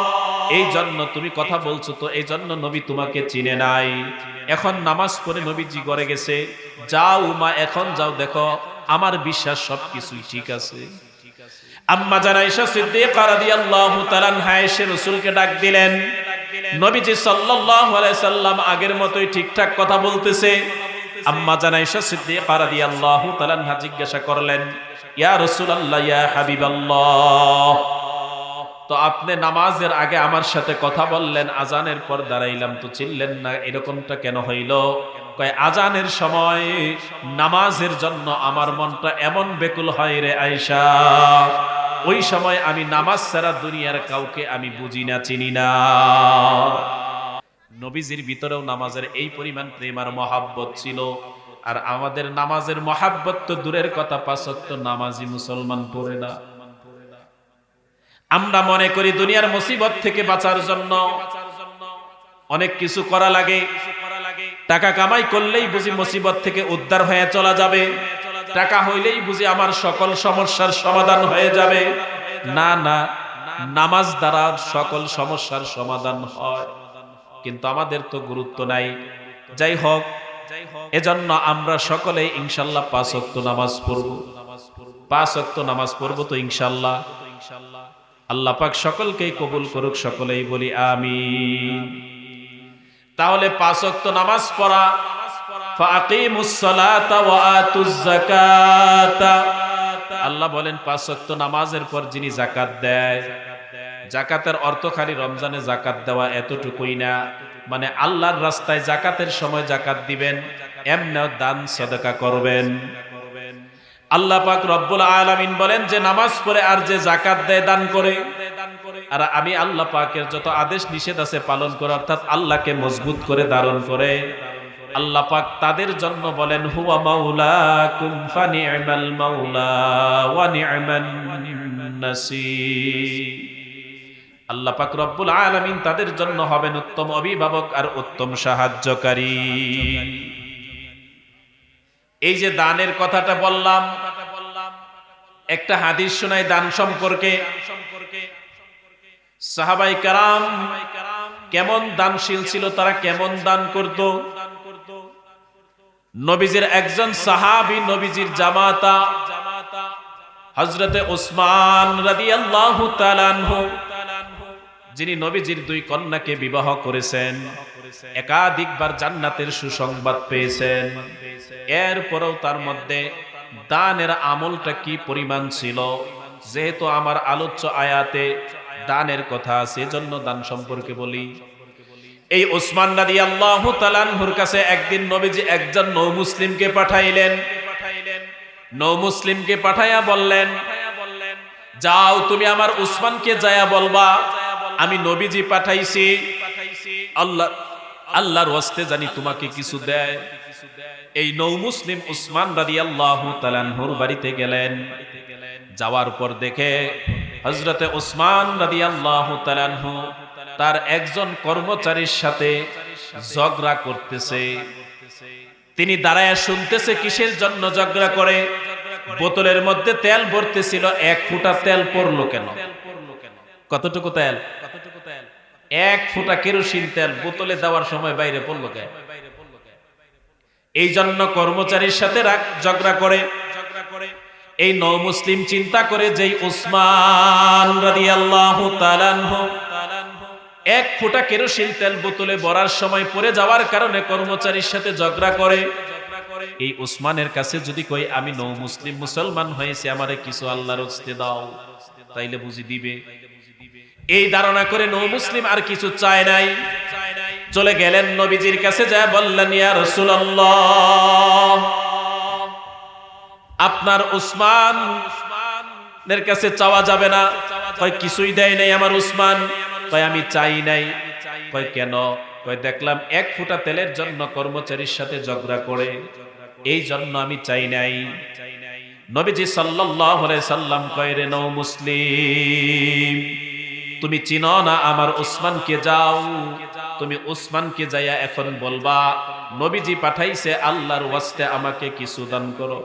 Speaker 1: এই জন্য তুমি কথা বলছো, তো এই জন্য নবী তোমাকে চিনে নাই। এখন নামাজ পড়ে নবীজি ঘরে গেছে, যাও মা, এখন যাও, দেখো আমার বিশ্বাস সবকিছুই ঠিক আছে। আম্মা জান আয়েশা সিদ্দিকা রাদিয়াল্লাহু তাআলা আনহা এসে রাসূলকে ডাক দিলেন। নবীজি সাল্লাল্লাহু আলাইহি সাল্লাম আগের মতোই ঠিকঠাক কথা বলতেছে। আম্মা জান আয়েশা সিদ্দিকা রাদিয়াল্লাহু তাআলা আনহা জিজ্ঞাসা করলেন, ইয়া রাসূলুল্লাহ, ইয়া হাবিবাল্লাহ, তো আপনি নামাজের আগে আমার সাথে কথা বললেন, আজানের পর দাঁড়াইলাম তো চিনলেন না, এরকমটা কেন হইল? কয় আজানের সময় নামাজের জন্য আমার মনটা এমন বেকুল হয় রে আয়েশা, ওই সময় আমি নামাজ ছাড়া দুনিয়ার কাউকে আমি বুঝি না, চিনি না। নবীজির ভিতরেও নামাজের এই পরিমাণ প্রেম আর মহাব্বত ছিল। আর আমাদের নামাজের মহাব্বত তো দূরের কথা, ৫ ওয়াক্ত নামাজি মুসলমান পড়ে না। আমরা মনে করি দুনিয়ার মুসিবত থেকে বাঁচার জন্য অনেক কিছু করা লাগে, টাকা কামাই করলেই বুঝি মুসিবত থেকে উদ্ধার হয়ে চলা যাবে, টাকা হইলেই বুঝি আমার সকল সমস্যার সমাধান হয়ে যাবে। না না, নামাজ দ্বারা সকল সমস্যার সমাধান হয়, কিন্তু আমাদের তো গুরুত্ব নাই। যাই হোক, এজন্য আমরা সকলেই ইনশাআল্লাহ 5 ওয়াক্ত নামাজ পড়ব। 5 ওয়াক্ত নামাজ পড়ব তো ইনশাআল্লাহ। আল্লাহ পাক সকলকেই কবুল করুক, সকলেই বলি আমিন। তাহলে 5 ওয়াক্ত নামাজ পড়া, ফাকিমুস সালাতা ওয়া আতুজ যাকাতা। আল্লাহ বলেন 5 ওয়াক্ত নামাজের পর যিনি যাকাত দেয়, যাকাতের অর্থ খালি রমজানে যাকাত দেওয়া এতটুকুই না, মানে আল্লাহর রাস্তায় যাকাতের সময় যাকাত দিবেন, এমনিও দান সদকা করবেন। আল্লাহ পাক রব্বুল আলামিন বলেন যে নামাজ পড়ে আর যে যাকাত দেয়, দান করে, আর আমি আল্লাহ পাকের যত আদেশ নিষেধ আছে পালন করে, অর্থাৎ আল্লাহকে মজবুত করে ধারণ করে, আল্লাহ পাক তাদের জন্য বলেন হুয়া মাওলাকুম ফানি'মাল মাওলা ওয়া নি'মান নাসীর। আল্লাহ পাক রব্বুল আলামিন তাদের জন্য হবেন উত্তম অভিভাবক আর উত্তম সাহায্যকারী। এই যে দানের কথাটা বললাম, একটা হাদিস শোনাই দান সম্পর্কে। সাহাবাই কেরাম কেমন দানশীল ছিল, তারা কেমন দান করত। নবীজির একজন সাহাবী, নবীজির জামাতা হযরতে উসমান রাদিয়াল্লাহু তাআলা আনহু, যিনি নবীজির 2 কন্যাকে বিবাহ করেছেন, একাধিকবার জান্নাতের সুসংবাদ পেয়েছেন, এরপরেও তার মধ্যে দানের আমলটা কি পরিমাণ ছিল। যেহেতু আমার আলোচ্য আয়াতে দানের কথা আছে, এজন্য দান সম্পর্কে বলি। এই উসমান রাদিয়াল্লাহু তাআলা আনহুর কাছে একদিন নবীজি একজন নও মুসলিমকে পাঠাইলেন। নও মুসলিমকে পাঠাইয়া বললেন, যাও তুমি আমার উসমানকে যায়া বলবা আমি নবীজি পাঠাইছি, আল্লাহর ওয়াস্তে জানি তোমাকে কিছু দেয়। এই নও মুসলিম উসমান রাদিয়াল্লাহু তাআলা আনহুর বাড়িতে গেলেন। যাওয়ার পর দেখে হযরতে উসমান রাদিয়াল্লাহু তাআলা আনহু তার একজন কর্মচারীর সাথে ঝগড়া করতেছে। তিনি দাঁড়ায়া শুনতেছে কিসের জন্য ঝগড়া করে। বোতলের মধ্যে তেল ভরতেছিল, 1 ফোঁটা তেল পড়লো কেন? কতটুকু তেল? 1 ফোঁটা কেরোসিন তেল বোতলে দেওয়ার সময় বাইরে পড়লো কেন? এই জন্য কর্মচারীর সাথে ঝগড়া করে। এই নও মুসলিম চিন্তা করে যেই উসমান রাদিয়াল্লাহু তাআলা আনহু 1 ফোঁটা কেরোসিন তেল বোতলে ভরার সময় পড়ে যাওয়ার কারণে কর্মচারীর সাথে ঝগড়া করে। এই উসমানের কাছে যদি কই আমি নও মুসলিম মুসলমান হয়েছে, আমারে কিছু আল্লাহর ওয়াস্তে দাও, তাইলে বুঝি দিবে। এই ধারণা করে নও মুসলিম আর কিছু চায় নাই, চলে গেলেন নবীজির কাছে, যায় বললেন ইয়া রাসূলুল্লাহ, আপনার উসমানের কাছে চাওয়া যাবে না। কয় কিছুই দেয় নাই আমার উসমান। কয় আমি চাই নাই। কয় কেন? কয় দেখলাম 1 ফোঁটা তেলের জন্য কর্মচারীর সাথে ঝগড়া করে, এই জন্য আমি চাই নাই। নবীজি সাল্লাল্লাহু আলাইহি সাল্লাম কয় রে নও মুসলিম, তুমি চিনো না আমার উসমানকে, যাও তুমি উসমানকে যাইয়া এখন বলবা নবীজি পাঠাইছে আল্লাহর ওয়াস্তে আমাকে কিছু দান করো।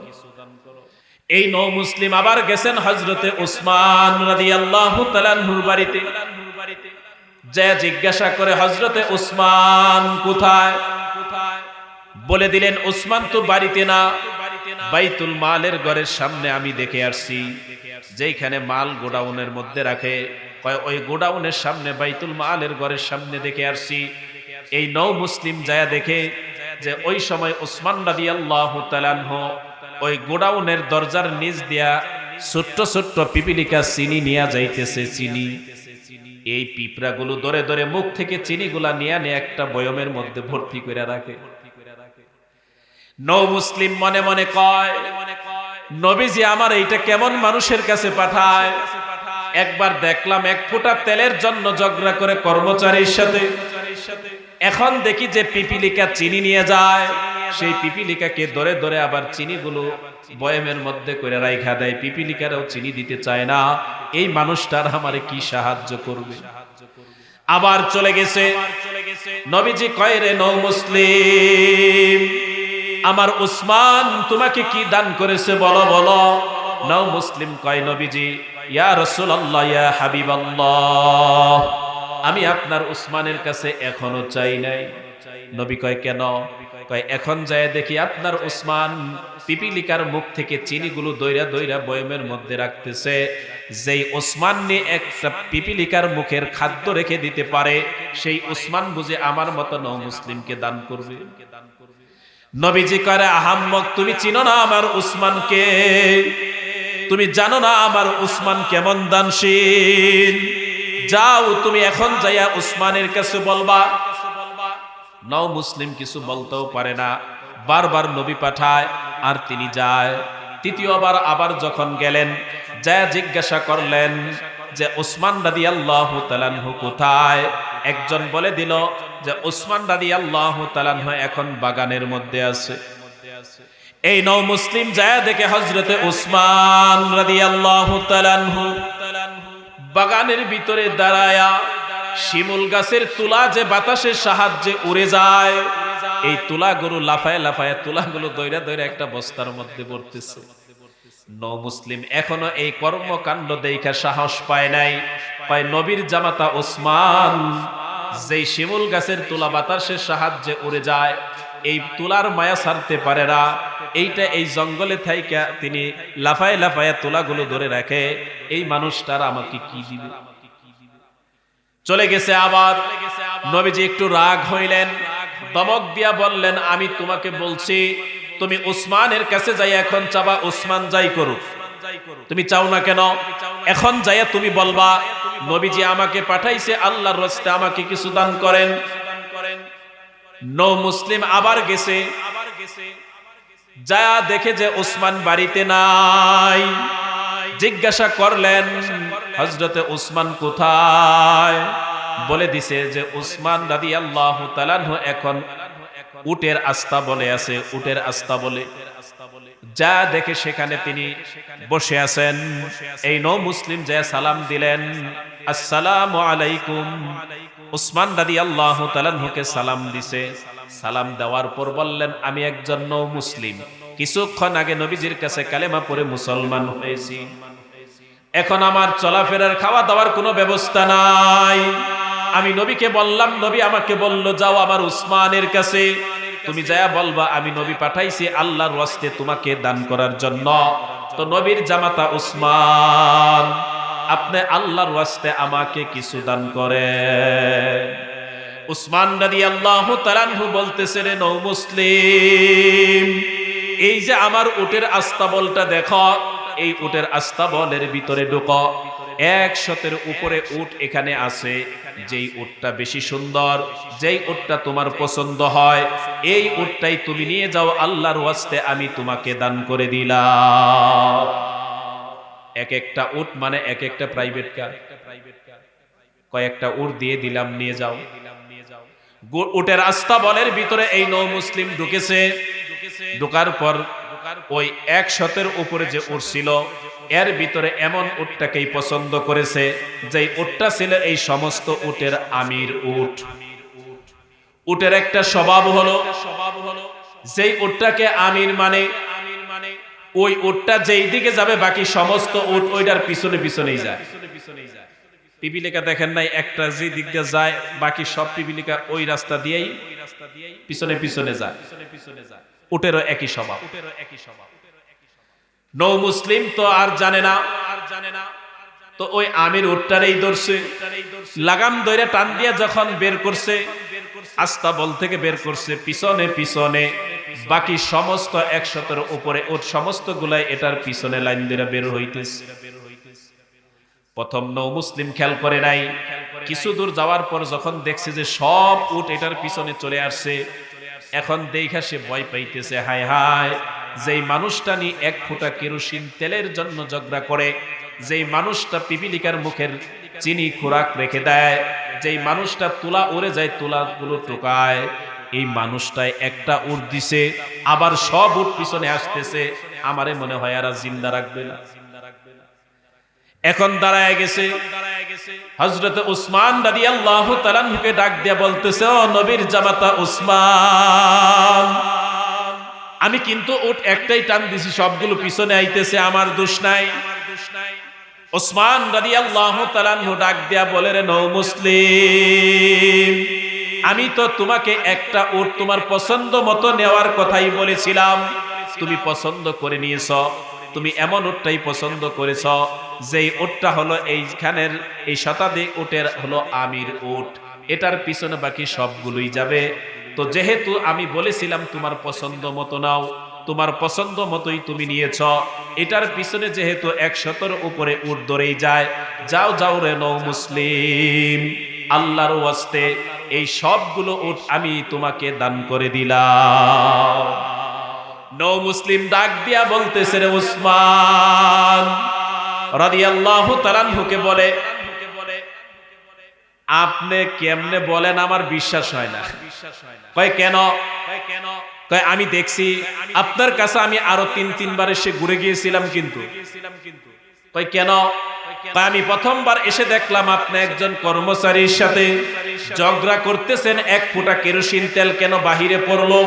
Speaker 1: এই নও মুসলিম আবার গেছেন হযরতে উসমান রাদিয়াল্লাহু তাআলা আনহুর বাড়িতে। যে জিজ্ঞাসা করে হযরতে উসমান কোথায়? বলে দিলেন উসমান তো বাড়িতে না, বাইতুল মালের ঘরের সামনে আমি দেখে আসছি, যেখানে মাল গোডাউনের মধ্যে রাখে। কয় ওই গোডাউনের সামনে, বাইতুল মালের ঘরের সামনে দেখে আসছি। এই নও মুসলিম যায় দেখে যে ওই সময় উসমান রাদিয়াল্লাহু তাআলা আনহু ওই গোডাউনের দরজার নিচ দিয়া ছোট্ট ছোট্ট পিপিলিকা চিনি নিয়ে যাইতেছে। চিনি, এই পিঁপড়াগুলো ধরে ধরে মুখ থেকে চিনিগুলা নিয়ে নিয়ে একটা বয়মের মধ্যে ভর্তি করে রাখে। নও মুসলিম মনে মনে কয় নবীজি আমার এইটা কেমন মানুষের কাছে পাঠায়। একবার দেখলাম 1 ফোঁটা তেলের জন্য ঝগড়া করে কর্মচারীর সাথে, এখন দেখি যে পিপিলিকা চিনি নিয়ে যায়, সেই পিপিলিকাকে ধরে ধরে আবার চিনিগুলো বয়ামের মধ্যে করে রাইখা দেয়। পিপিলিকারাও চিনি দিতে চায় না, এই মানুষটার আমারে কি সাহায্য করবে। আবার চলে গেছে। নবীজি কয়, রে নও মুসলিম, আমার উসমান তোমাকে কি দান করেছে বলো বলো। নও মুসলিম কয়, নবীজি, ইয়া রাসূলুল্লাহ, ইয়া হাবিবাল্লাহ, আমি আপনার উসমানের কাছে এখনো চাই নাই। নবী কয়, কেন? কয়, এখন যায় দেখি আপনার উসমান পিপিলিকার মুখ থেকে চিনিগুলো দইরা দইরা বয়মের মধ্যে রাখতেছে। যেই উসমান নিয়ে একটা পিপিলিকার মুখের খাদ্য রেখে দিতে পারে, সেই উসমান বুঝে আমার মতো নও মুসলিমকে দান করবে। নবীজি করে, আহাম্মক, তুমি চিনো না আমার উসমানকে, তুমি জানো না আমার উসমান কেমন দানশীল। যাও তুমি এখন যাইয়া উসমানের কাছে বলবা। নও মুসলিম কিছু বলতেও পারে না, বারবার নবী পাঠায় আর তিনি যায়। তৃতীয়বার আবার যখন গেলেন, যায় জিজ্ঞাসা করলেন যে উসমান রাদিয়াল্লাহু তাআলা আনহু কোথায়? একজন বলে দিল যে উসমান রাদিয়াল্লাহু তাআলা আনহু এখন বাগানের মধ্যে আছে। এই নও মুসলিম যায় দেখে হযরতে উসমান রাদিয়াল্লাহু তাআলা আনহু বাগানের ভিতরে দাঁড়ায়া শিমুল গাছের তুলা যে বাতাসের সাহায্যে উড়ে যায়, এই তুলাগুলো লাফায় লাফায় তুলাগুলো দইরা দইরা একটা বস্তার মধ্যে পড়তেছে। নও মুসলিম এখনো এই কর্মকাণ্ড দেখা সাহস পায় নাই। পায় নবীর জামাতা উসমান যেই শিমুল গাছের তুলা বাতাসের সাহায্যে উড়ে যায়, এই তুলার মায়া ছাড়তে পারে না। এইটা এই জঙ্গলে থাইকা তিনি লাফায় লাফায় তুলাগুলো ধরে রাখে, এই মানুষটার আমাকে কি দিবে। চলে গেছে। আবার নবীজি একটু রাগ হইলেন, দমক দিয়া বললেন, আমি তোমাকে বলছি তুমি উসমানের কাছে যাই এখন চাবা, উসমান যাই করুক। তুমি চাও না কেন? এখন যাইয়া তুমি বলবা নবীজি আমাকে পাঠাইছে আল্লাহর রাস্তে, আমাকে কিছু দান করেন। নও মুসলিম আবার গেছে, যা দেখে যে উসমান বাড়িতে নাই। জিজ্ঞাসা করলেন, হযরতে উসমান কোথায়? বলে দিছে যে উসমান রাদিয়াল্লাহু তাআলা আনহু এখন উটের আস্তা বলে আছে, উটের আস্তা বলে। যা দেখে সেখানে তিনি বসে আছেন। এই নও মুসলিম যে সালাম দিলেন, আসসালামু আলাইকুম। উসমান রাদিয়াল্লাহু তাআলা আনহুকে সালাম দিছে। সালাম দেওয়ার পর বললেন, আমি একজন নও মুসলিম, কিছুক্ষণ আগে নবীজির কাছে কালেমা পড়ে মুসলমান হয়েছি। এখন আমার চলাফেরার খাওয়া দাওয়ার কোনো ব্যবস্থা নাই। আমি নবীকে বললাম, নবী আমাকে বলল যাও আমার উসমানের কাছে, তুমি যায়া বলবা আমি নবী পাঠাইছি আল্লাহর ওয়াস্তে তোমাকে দান করার জন্য। তো নবীর জামাতা উসমান, আপনি আল্লাহর ওয়াস্তে আমাকে কিছু দান করেন। উসমান রাদিয়াল্লাহু তাআলা আনহু বলতেছে, রে নও মুসলিম, এই যে আমার উটের আস্তাবলটা দেখো, এই উটের আস্তাবলের ভিতরে ঢুকো। 100-এর উপরে উট এখানে আছে। যেই উটটা বেশি সুন্দর, যেই উটটা তোমার পছন্দ হয়, এই উটটাই তুমি নিয়ে যাও, আল্লাহর ওয়াস্তে আমি তোমাকে দান করে দিলাম। এক একটা উট মানে এক একটা প্রাইভেট কার, কয়েকটা উট দিয়ে দিলাম, নিয়ে যাও। উটের আস্তাবলের ভিতরে এই নও মুসলিম ঢুকেছে। ঢোকার পর ওই 100-এর উপরে যে উট ছিল, এর ভিতরে এমন উটটাকেই পছন্দ করেছে, যেই উটটা ছিল এই সমস্ত উটের আমির উট। উটের একটা স্বভাব হলো, যেই উটটাকে আমির মানে ওই উটটা যেই দিকে যাবে বাকি সমস্ত উট ওইটার পিছনে পিছনেই যায়। পিপিলিকা দেখেন নাই, একটা যে দিক দিয়ে যায় বাকি সব পিপিলিকা ওই রাস্তা দিয়েই পিছনে পিছনে যায়। উটেরও একই স্বভাব। নও মুসলিম তো আর জানে না, তো ওই আমির উটটারেই ধরছে, লাগাম ধরে টান দিয়া যখন বের করছে, আস্তাবল থেকে বের করছে, পিছনে পিছনে বাকি সমস্ত 100-এর উপরে উট সমস্ত গুলাই এটার পিছনে লাইন ধরে বের হইতেছে। প্রথম নও মুসলিম খেয়াল করে নাই, কিছু দূর যাওয়ার পর যখন দেখছে যে সব উট এটার পিছনে চলে আসছে, এখন দেখা সে ভয় পাইতেছে। হায় হায়, যেই মানুষটা নিয়ে 1 ফোঁটা কেরোসিন তেলের জন্য ঝগড়া করে, যেই মানুষটা পিপিলিকার মুখের চিনি খোরাক রেখে দেয়, যেই মানুষটা তুলা উড়ে যায়, তুলাগুলো টোকায়, এই মানুষটায় একটা উট দিছে, আবার সব উট পিছনে আসতেছে। আমারে মনে হয় আর জিন্দা রাখবে না। এখন দাঁড়ায় গেছে হযরত উসমান রাদিয়াল্লাহু তাআলা আনহুকে ডাক দিয়ে বলতেছে, ও নবীর জামাতা উসমান, আমি কিন্তু উট একটাই টান দিছি, সবগুলো পিছনে আইতেছে, আমার দোষ নাই। উসমান রাদিয়াল্লাহু তাআলা আনহু ডাক দিয়া বলে, রে নও মুসলিম, আমি তো তোমাকে একটা উট তোমার পছন্দ মতো নেওয়ার কথাই বলেছিলাম, তুমি পছন্দ করে নিয়েছো। তুমি এমন উটটাই পছন্দ করেছ যেই উটটা হলো এইখানের এই শতাধিক উটের হলো আমির উট, এটার পিছনে বাকি সবগুলোই যাবে। তো যেহেতু আমি বলেছিলাম তোমার পছন্দ মতো নাও, তোমার পছন্দ মতোই তুমি নিয়েছ, এটার পিছনে যেহেতু 100-এর উপরে উট দৌড়েই যায়, যাও যাও রে নও মুসলিম, আল্লাহর ওয়াস্তে এই সবগুলো উট আমি তোমাকে দান করে দিলাম। নও মুসলিম ডাক দিয়া বলতেছে, রে উসমান রাদিয়াল্লাহু তাআলা আনহুকে বলে, আপনি কেমনে বলেন আমার বিশ্বাস হয় না। কয় কেন? কয় আমি দেখছি আপনার কাছে আমি আরো 3 বার এসে ঘুরে গিয়েছিলাম, কিন্তু কয় কেন? কয় আমি প্রথমবার এসে দেখলাম আপনি একজন কর্মচারীর সাথে ঝগড়া করতেছেন, 1 ফোঁটা কেরোসিন তেল কেন বাহিরে পড়লো।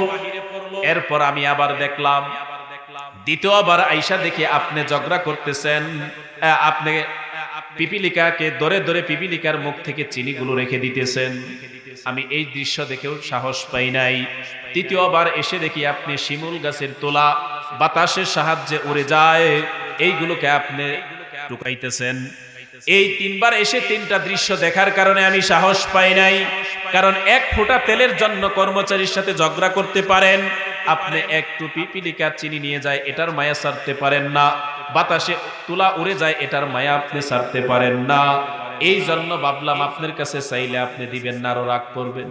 Speaker 1: এরপর আমি আবার দেখলাম, দ্বিতীয়বার আইসা দেখি আপনি ঝগড়া করতেছেন, আপনি পিপিলিকাকে ধরে ধরে পিপিলিকার মুখ থেকে চিনিগুলো রেখে দিতেছেন। আমি এই দৃশ্য দেখেও সাহস পাই নাই। তৃতীয়বার এসে দেখি আপনি শিমুল গাছের তোলা বাতাসের সাহায্যে উড়ে যায়, এইগুলোকে আপনি টুকাইতেছেন। এই 3 বার এসে 3টা দৃশ্য দেখার কারণে আমি সাহস পাই নাই। কারণ 1 ফোঁটা তেলের জন্য কর্মচারীর সাথে ঝগড়া করতে পারেন, আপনি একটু পিপিলিকার চিনি নিয়ে যায় এটার মায়া ছাড়তে পারেন না, বাতাসে তুলা উড়ে যায় এটার মায়া আপনি ছাড়তে পারেন না। এই জন্য ভাবলাম আপনার কাছে চাইলে আপনি দিবেন না, আরো রাগ করবেন।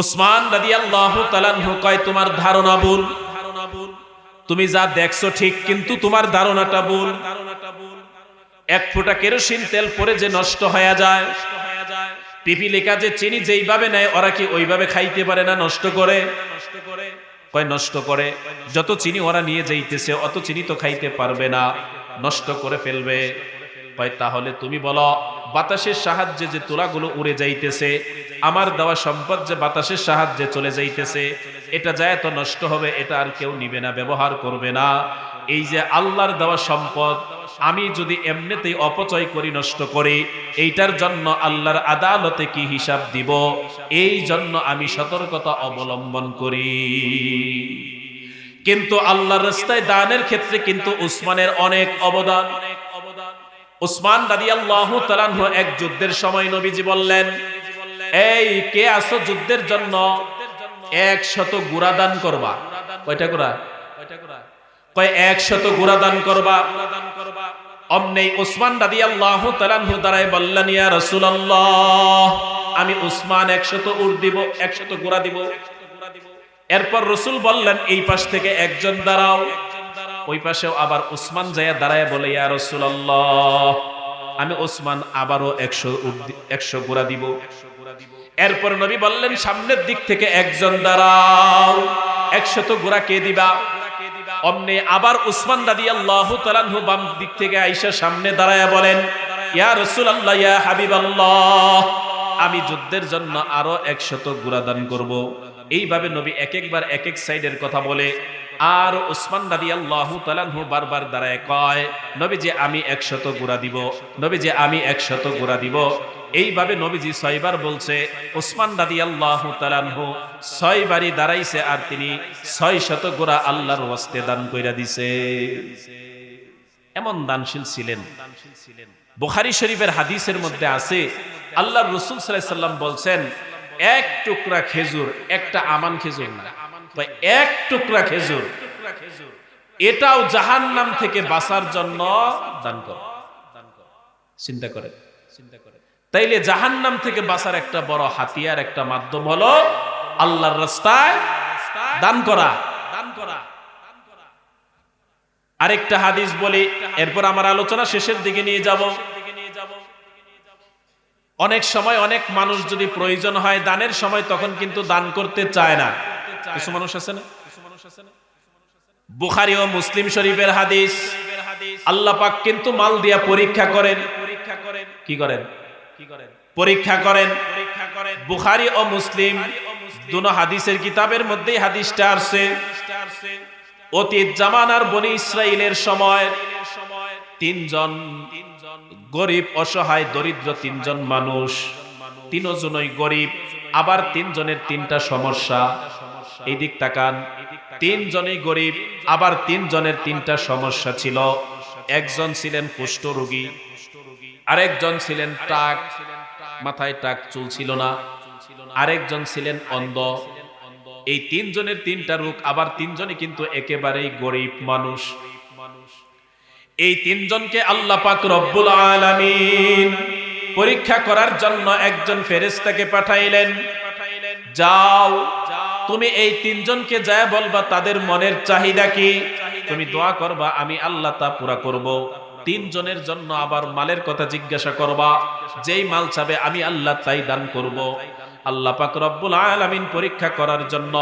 Speaker 1: উসমান রাদিয়াল্লাহু তাআলা আনহু কয়, তোমার ধারণা ভুল, তুমি যা দেখছো ঠিক, কিন্তু তোমার ধারণাটা ভুল। 1 ফোঁটা কেরোসিন তেল পরে যে নষ্ট হয়ে যায়, পিপিলিকা যে চিনি যেইভাবে নেয় ওরা কি ওইভাবে খাইতে পারে না? নষ্ট করে। কয় নষ্ট করে। যত চিনি ওরা নিয়ে যাইতেছে অত চিনি তো খাইতে পারবে না, নষ্ট করে ফেলবে। কয় তাহলে তুমি বলো, বাতাসের সাহায্যে যে তুলাগুলো উড়ে যাইতেছে, আমার দেওয়া সম্পদ যে বাতাসের সাহায্যে চলে যাইতেছে, এটা যায় তো নষ্ট হবে, এটা আর কেউ নিবে না, ব্যবহার করবে না। এই যে আল্লাহর দেওয়া সম্পদ আমি যদি এমনিতেই অপচয় করি, নষ্ট করি, এইটার জন্য আল্লাহর আদালতে কি হিসাব দিব, এই জন্য আমি সতর্কতা অবলম্বন করি। কিন্তু আল্লাহর রাস্তায় দানের ক্ষেত্রে কিন্তু উসমানের অনেক অবদান। উসমান রাদিয়াল্লাহু তাআলা আনহু এক যুদ্ধের সময় নবীজি বললেন, এই কে আসো যুদ্ধের জন্য 100 গুড়া দান করবা। কয়টা গুড়া? কয় 100 গুড়া দান করবা। অমনি উসমান রাদিয়াল্লাহু তাআলা আনহু দাঁড়ায় বললেন, ইয়া রাসূলুল্লাহ, আমি উসমান 100 উট দিব, 100 গুড়া দিব। এরপর রাসূল বললেন, এই পাশ থেকে একজন দাঁড়াও। ওই পাশেও আবার উসমান যায়া দাঁড়ায় বলে, ইয়া রাসূলুল্লাহ, আমি উসমান আবারও 100 গুড়া দিব। এরপর নবী বললেন, সামনের দিক থেকে একজন দাঁড়াও, 100 গুড়া কে দিবা? অমনি আবার উসমান রাদিয়াল্লাহু তাআলা আনহু বাম দিক থেকে আয়েশা সামনে দাঁড়ায়া বলেন, ইয়া রাসূলুল্লাহ, ইয়া হাবিবাল্লাহ, আমি যুদ্ধের জন্য আরো 100 গুড়া দান করব। এইভাবে নবী এক একবার এক এক সাইডের কথা বলে, আর উসমান রাদিয়াল্লাহু তাআলা আনহু বারবার দাঁড়ায় কয়, নবীজি আমি 100 গুড়া দিব, নবীজি আমি 100 গুড়া দিব। এইভাবে নবীজি 6 বার বলছে, উসমান রাদিয়াল্লাহু তাআলা আনহু 6 বারই দাঁড়াইছে, আর তিনি 600 গুড়া আল্লাহর ওয়াস্তে দান কইরা দিছে। এমন দানশীল ছিলেন। বুখারী শরীফের হাদিসের মধ্যে আছে, আল্লাহর রাসূল সাল্লাল্লাহু আলাইহি সাল্লাম বলছেন, 1 টুকরা খেজুর, একটা আমান খেজুর না, 1 টুকরা খেজুর, এটাও জাহান্নাম থেকে বাঁচার জন্য দান কর। চিন্তা করে, তাইলে জাহান্নাম থেকে বাঁচার একটা বড় হাতিয়ার, একটা মাধ্যম হলো আল্লাহর রাস্তায় দান করা। আরেকটা হাদিস বলি, এরপর আমার আলোচনা শেষের দিকে নিয়ে যাব। অনেক সময় অনেক মানুষ যদি প্রয়োজন হয় দানের সময়, তখন কিন্তু দান করতে চায় না। কিছু মানুষ আছে না? বুখারী ও মুসলিম শরীফের হাদিস, আল্লাহ পাক কিন্তু মাল দিয়া পরীক্ষা করেন। কি করেন? পরীক্ষা করেন। বুখারী ও মুসলিম দুটো হাদিসের কিতাবের মধ্যেই হাদিসটা আছে। অতীত জামানার বনি ইসরাইলের সময় তিনজন গরিব, অসহায়, দরিদ্র তিনজন মানুষ, তিনজনই গরিব, আবার তিনজনের তিনটা সমস্যা। এই দিক তাকান, তিনজনই গরিব, আবার তিনজনের তিনটা সমস্যা ছিল। একজন ছিলেন কুষ্ঠরোগী, আরেকজন ছিলেন টাক, মাথায় টাক, চুল ছিল না, আরেকজন ছিলেন অন্ধ। এই তিনজনের তিনটা রোগ, আবার তিনজনই কিন্তু একেবারেই গরিব মানুষ। এই তিনজনকে আল্লাহ পাক রব্বুল আলামিন পরীক্ষা করার জন্য একজন ফেরেশতাকে পাঠাইলেন। যাও, তুমি এই তিনজনকে যায় বলবা তাদের মনের চাহিদা কি, তুমি দোয়া করবা, আমি আল্লাহ তা পুরা করব। তিনজনের জন্য আবার মালের কথা জিজ্ঞাসা করবা, যেই মাল চাবে আমি আল্লাহ তাই দান করব। আল্লাহ পাক রব্বুল আলামিন পরীক্ষা করার জন্য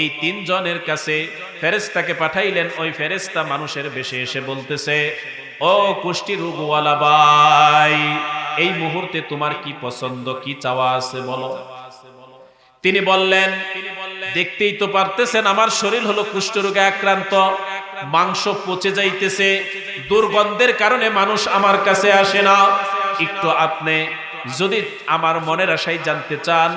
Speaker 1: এই তিনজনের কাছে ফেরেশতাকে পাঠাইলেন। ওই ফেরেশতা মানুষের বেশে এসে বলতেছে, ও কুষ্টি রোগওয়ালা ভাই, এই মুহূর্তে তোমার কি পছন্দ, কি চাওয়া আছে বলো। তিনি বললেন, দেখতেই তো পারতেছেন আমার শরীর হলো কুষ্ঠরোগে আক্রান্ত, মাংস পচে যাইতেছে, দুর্গন্ধের কারণে মানুষ আমার কাছে আসে না। একটু আপনি যদি আমার মনের আশাই জানতে চান,